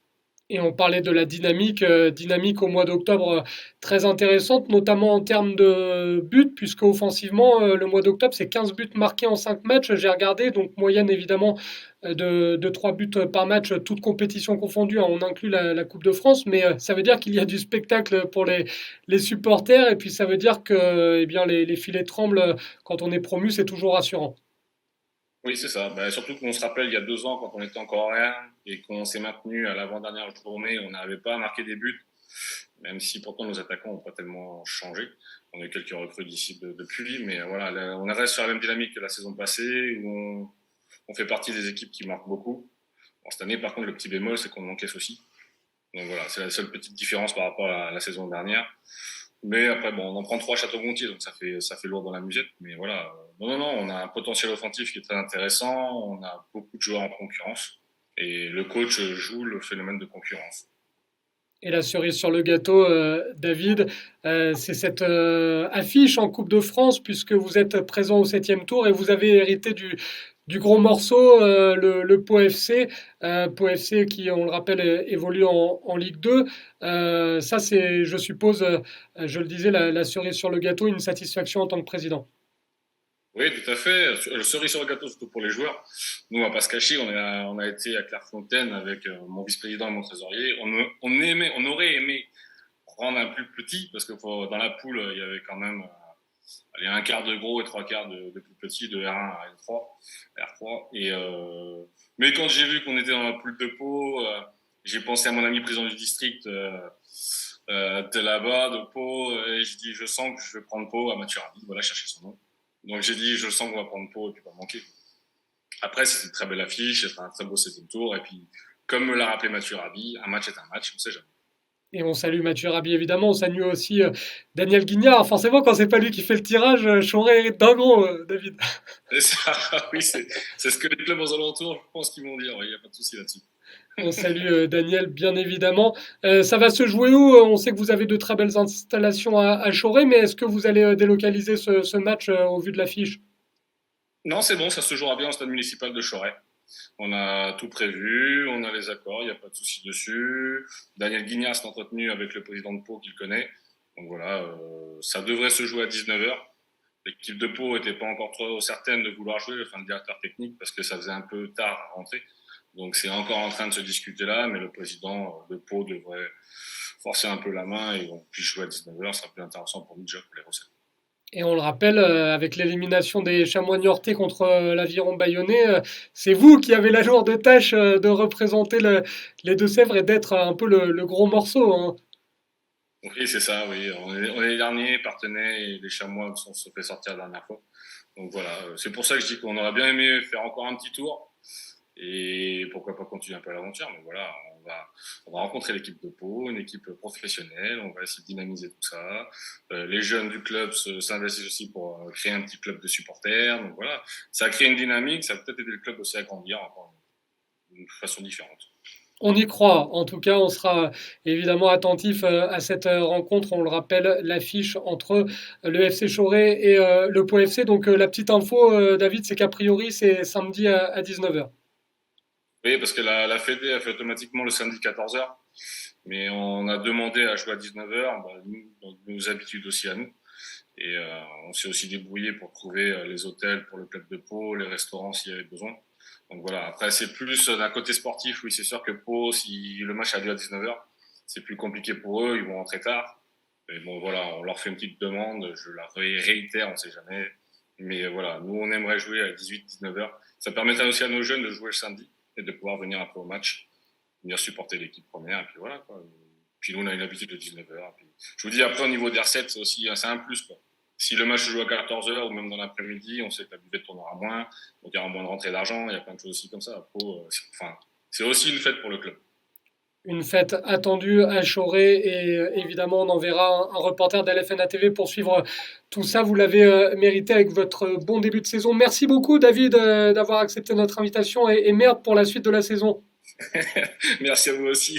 Et on parlait de la dynamique au mois d'octobre très intéressante, notamment en termes de buts, puisque offensivement, le mois d'octobre, c'est 15 buts marqués en 5 matchs. J'ai regardé, donc moyenne évidemment de 3 buts par match, toutes compétitions confondues. On inclut la Coupe de France, mais ça veut dire qu'il y a du spectacle pour les supporters, et puis ça veut dire que bien, les filets tremblent quand on est promu, c'est toujours rassurant. Oui, c'est ça. Surtout qu'on se rappelle, il y a 2 ans, quand on était encore rien et qu'on s'est maintenu à l'avant-dernière journée, on n'arrivait pas à marquer des buts, même si pourtant nos attaquants n'ont pas tellement changé. On a eu quelques recrues d'ici depuis, mais voilà, là, on reste sur la même dynamique que la saison passée, où on fait partie des équipes qui marquent beaucoup. Bon, cette année, par contre, le petit bémol, c'est qu'on encaisse aussi. Donc voilà, c'est la seule petite différence par rapport à la saison dernière. Mais après, bon, on en prend 3 Château-Gontier, donc ça fait lourd dans la musette. Mais voilà, non, on a un potentiel offensif qui est très intéressant. On a beaucoup de joueurs en concurrence. Et le coach joue le phénomène de concurrence. Et la cerise sur le gâteau, David, c'est cette affiche en Coupe de France, puisque vous êtes présent au 7e tour et vous avez hérité du gros morceau, le Pau FC. Pau FC qui, on le rappelle, évolue en Ligue 2. Ça, c'est, je suppose, je le disais, la cerise sur le gâteau, une satisfaction en tant que président. Oui, tout à fait. Le cerise sur le gâteau, surtout pour les joueurs. Nous, on va pas se cacher, on a été à Clairefontaine avec mon vice-président et mon trésorier. On aurait aimé prendre un plus petit, parce que dans la poule, il y avait quand même un quart de gros et 3 quarts de plus petits, de R1 à R3. Mais quand j'ai vu qu'on était dans la poule de Pau, j'ai pensé à mon ami président du district de là-bas, de Pau, et je dis, je sens que je vais prendre Pau à Mathieu Rabi, voilà, chercher son nom. Donc j'ai dit, je sens qu'on va prendre Pau et puis pas manquer. Après, c'était une très belle affiche, c'était un très beau 7e tour. Et puis, comme me l'a rappelé Mathieu Rabi, un match est un match, on ne sait jamais. Et on salue Mathieu Rabi, évidemment. On salue aussi Daniel Guignard. Forcément, quand c'est pas lui qui fait le tirage, Choré hérite d'un gros, David. Et ça, oui, c'est ce que les clubs aux alentours, je pense qu'ils vont dire. Il n'y a pas de souci là-dessus. On salue Daniel, bien évidemment. Ça va se jouer où? On sait que vous avez de très belles installations à Choré, mais est-ce que vous allez délocaliser ce match au vu de l'affiche? Non, c'est bon, ça se jouera bien au stade municipal de Choret. On a tout prévu, on a les accords, il n'y a pas de souci dessus. Daniel Guignard s'est entretenu avec le président de Pau qu'il connaît. Donc voilà, ça devrait se jouer à 19h. L'équipe de Pau n'était pas encore trop certaine de vouloir jouer, enfin le directeur technique, parce que ça faisait un peu tard à rentrer. Donc c'est encore en train de se discuter là, mais le président de Pau devrait forcer un peu la main et on puisse jouer à 19h. Ça sera plus intéressant pour nous déjà pour les recettes. Et on le rappelle, avec l'élimination des Chamois niortais contre l'Aviron bayonnais, c'est vous qui avez la lourde tâche de représenter les Deux-Sèvres et d'être un peu le gros morceau, hein. Oui, c'est ça, oui. On est les derniers partenaires et les Chamois se sont fait sortir la dernière fois. Donc voilà, c'est pour ça que je dis qu'on aurait bien aimé faire encore un petit tour et pourquoi pas continuer un peu l'aventure. Mais voilà, on va rencontrer l'équipe de Pau, une équipe professionnelle, on va essayer de dynamiser tout ça. Les jeunes du club s'investissent aussi pour créer un petit club de supporters. Donc voilà, ça a créé une dynamique, ça a peut-être aidé le club aussi à grandir encore d'une façon différente. On y croit. En tout cas, on sera évidemment attentif à cette rencontre. On le rappelle, l'affiche entre le FC Choré et le Pau FC. Donc, la petite info, David, c'est qu'a priori, c'est samedi à 19h. Oui, parce que la Fédé a fait automatiquement le samedi 14h. Mais on a demandé à jouer à 19h, nos habitudes aussi à nous. Et on s'est aussi débrouillé pour trouver les hôtels pour le club de Pau, les restaurants s'il y avait besoin. Donc voilà, après c'est plus d'un côté sportif, oui c'est sûr que Pau, si le match a lieu à 19h, c'est plus compliqué pour eux, ils vont rentrer tard. Mais bon voilà, on leur fait une petite demande, je la réitère, on sait jamais. Mais voilà, nous on aimerait jouer à 18-19h. Ça permettrait aussi à nos jeunes de jouer le samedi et de pouvoir venir un peu au match, venir supporter l'équipe première, et puis voilà quoi. Puis nous on a une habitude de 19h. Puis, je vous dis après au niveau des recettes, c'est un plus quoi. Si le match se joue à 14h ou même dans l'après-midi, on sait que la buvette tournera moins, donc il y aura moins de rentrée d'argent, il y a plein de choses aussi comme ça. C'est aussi une fête pour le club. Une fête attendue à Choré et évidemment on enverra un reporter d'LFNA TV pour suivre tout ça. Vous l'avez mérité avec votre bon début de saison. Merci beaucoup David d'avoir accepté notre invitation et merde pour la suite de la saison. Merci à vous aussi.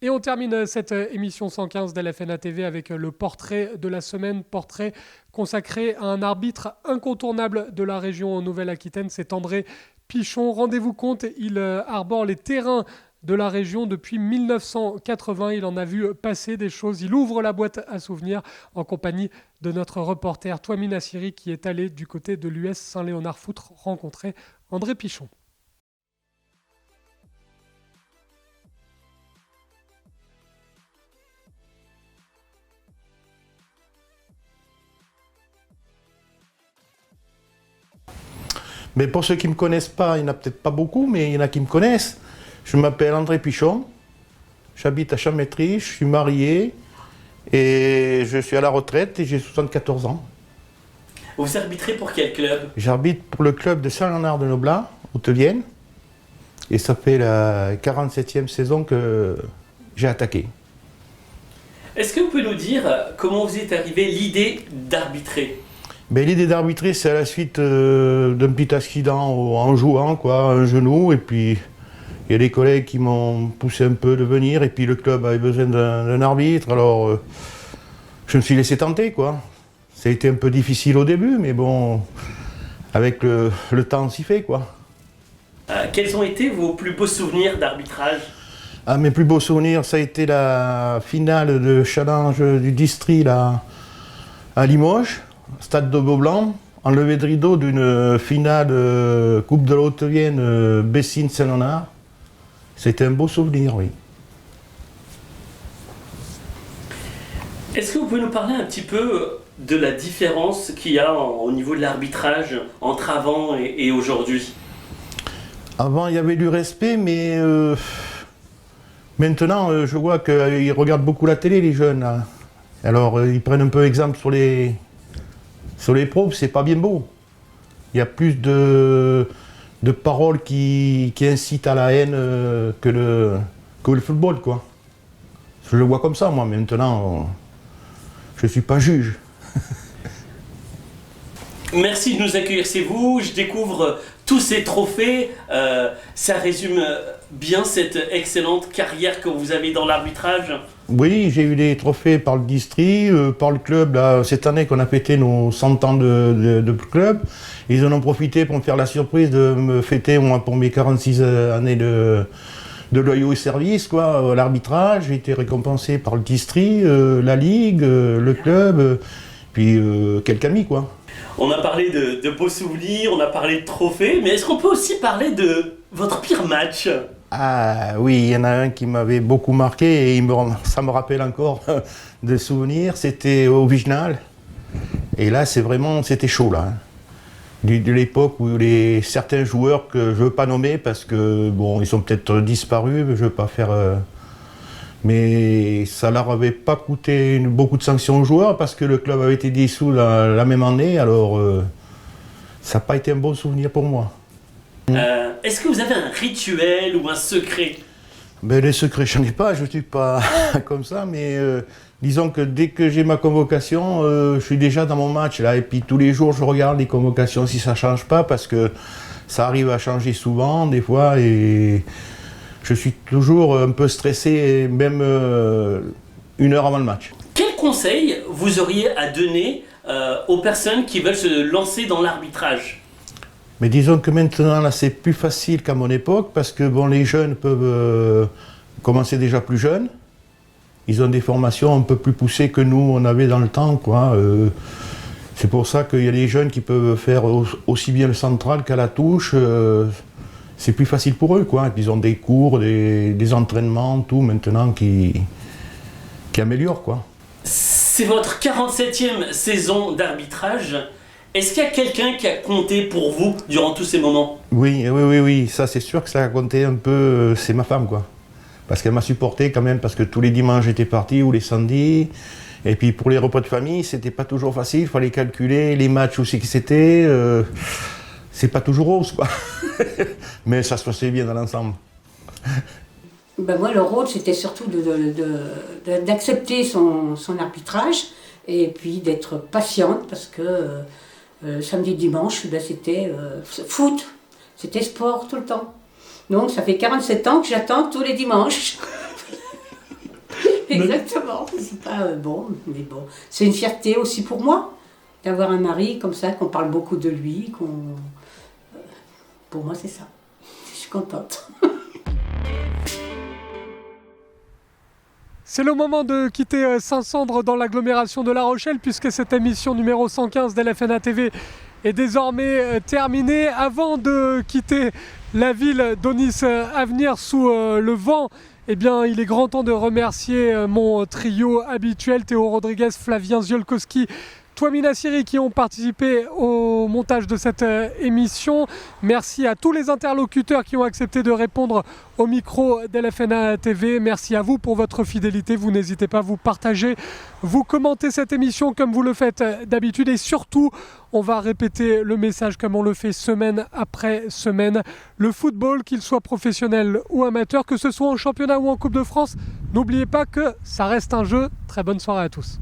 Et on termine cette émission 115 d'LFNA TV avec le portrait de la semaine, portrait consacré à un arbitre incontournable de la région Nouvelle-Aquitaine, c'est André Pichon. Rendez-vous compte, il arbore les terrains de la région depuis 1980. Il en a vu passer des choses. Il ouvre la boîte à souvenirs en compagnie de notre reporter Touamine Assiri qui est allé du côté de l'US Saint-Léonard Foot rencontrer André Pichon. Mais pour ceux qui ne me connaissent pas, il n'y en a peut-être pas beaucoup, mais il y en a qui me connaissent. Je m'appelle André Pichon, j'habite à Chamétry, je suis marié et je suis à la retraite et j'ai 74 ans. Vous arbitrez pour quel club? J'arbitre pour le club de Saint-Léonard de Noblat, Haute-Vienne, et ça fait la 47e saison que j'ai attaqué. Est-ce que vous pouvez nous dire comment vous est arrivée l'idée d'arbitrer? Ben, l'idée d'arbitrer, c'est à la suite d'un petit accident en jouant, quoi, un genou, et puis il y a des collègues qui m'ont poussé un peu de venir, et puis le club avait besoin d'un arbitre, alors je me suis laissé tenter, quoi. Ça a été un peu difficile au début, mais bon, avec le temps, on s'y fait, quoi. Quels ont été vos plus beaux souvenirs d'arbitrage? Mes plus beaux souvenirs, ça a été la finale de challenge du district là, à Limoges. Stade de Beaublanc, enlevé de rideau d'une finale Coupe de la Haute-Vienne Bessines-Saint-Léonard. C'était un beau souvenir, oui. Est-ce que vous pouvez nous parler un petit peu de la différence qu'il y a au niveau de l'arbitrage entre avant et aujourd'hui? Avant, il y avait du respect, mais maintenant, je vois qu'ils regardent beaucoup la télé, les jeunes. Là. Alors, ils prennent un peu exemple sur les pros, c'est pas bien beau. Il y a plus de paroles qui incitent à la haine que le football, quoi. Je le vois comme ça, moi. Maintenant, je suis pas juge. Merci de nous accueillir, c'est vous. Je découvre tous ces trophées. Ça résume bien cette excellente carrière que vous avez dans l'arbitrage. Oui, j'ai eu des trophées par le district, par le club. Là, cette année qu'on a fêté nos 100 ans de club, ils en ont profité pour me faire la surprise de me fêter moi, pour mes 46 années de loyaux et services, quoi, l'arbitrage. J'ai été récompensé par le district, la ligue, le club, puis quelques amis, quoi. On a parlé de beaux souvenirs, on a parlé de trophées, mais est-ce qu'on peut aussi parler de votre pire match ? Ah oui, il y en a un qui m'avait beaucoup marqué et ça me rappelle encore des souvenirs. C'était au Viginal. Et là, c'était chaud, là. De l'époque où certains joueurs que je ne veux pas nommer parce que, bon, ils sont peut-être disparus, je ne veux pas faire... Mais ça ne leur avait pas coûté beaucoup de sanctions aux joueurs parce que le club avait été dissous la même année, alors ça n'a pas été un bon souvenir pour moi. Est-ce que vous avez un rituel ou un secret ? Ben, les secrets, je n'en ai pas, je ne suis pas comme ça, mais disons que dès que j'ai ma convocation, je suis déjà dans mon match là, et puis tous les jours je regarde les convocations si ça ne change pas parce que ça arrive à changer souvent des fois et je suis toujours un peu stressé, même une heure avant le match. Quel conseil vous auriez à donner aux personnes qui veulent se lancer dans l'arbitrage ? Mais disons que maintenant, là, c'est plus facile qu'à mon époque, parce que bon, les jeunes peuvent commencer déjà plus jeunes. Ils ont des formations un peu plus poussées que nous, on avait dans le temps, quoi. C'est pour ça qu'il y a des jeunes qui peuvent faire aussi bien le central qu'à la touche. C'est plus facile pour eux, quoi. Ils ont des cours, des entraînements, tout maintenant qui améliorent, quoi. C'est votre 47e saison d'arbitrage. Est-ce qu'il y a quelqu'un qui a compté pour vous durant tous ces moments ? Oui, ça c'est sûr que ça a compté un peu, c'est ma femme, quoi. Parce qu'elle m'a supporté quand même, parce que tous les dimanches j'étais parti, ou les samedis. Et puis pour les repas de famille, c'était pas toujours facile, il fallait calculer les matchs aussi que c'était. C'est pas toujours rose, quoi. Mais ça se passait bien dans l'ensemble. Ben moi, le rôle, c'était surtout d'accepter son arbitrage et puis d'être patiente parce que samedi, dimanche, ben c'était foot, c'était sport tout le temps. Donc ça fait 47 ans que j'attends tous les dimanches. Exactement, c'est pas bon, mais bon. C'est une fierté aussi pour moi d'avoir un mari comme ça, qu'on parle beaucoup de lui, pour moi c'est ça. Je suis contente. C'est le moment de quitter Saint-Sandre dans l'agglomération de La Rochelle puisque cette émission numéro 115 d'LFNA TV est désormais terminée. Avant de quitter la ville d'Aunis-Avenir sous le vent, eh bien, il est grand temps de remercier mon trio habituel, Théo Rodriguez, Flavien Ziolkowski, Twamina Siri qui ont participé au montage de cette émission. Merci à tous les interlocuteurs qui ont accepté de répondre au micro d'LFNA TV. Merci à vous pour votre fidélité. Vous n'hésitez pas à vous partager, vous commentez cette émission comme vous le faites d'habitude. Et surtout, on va répéter le message comme on le fait semaine après semaine. Le football, qu'il soit professionnel ou amateur, que ce soit en championnat ou en Coupe de France, n'oubliez pas que ça reste un jeu. Très bonne soirée à tous.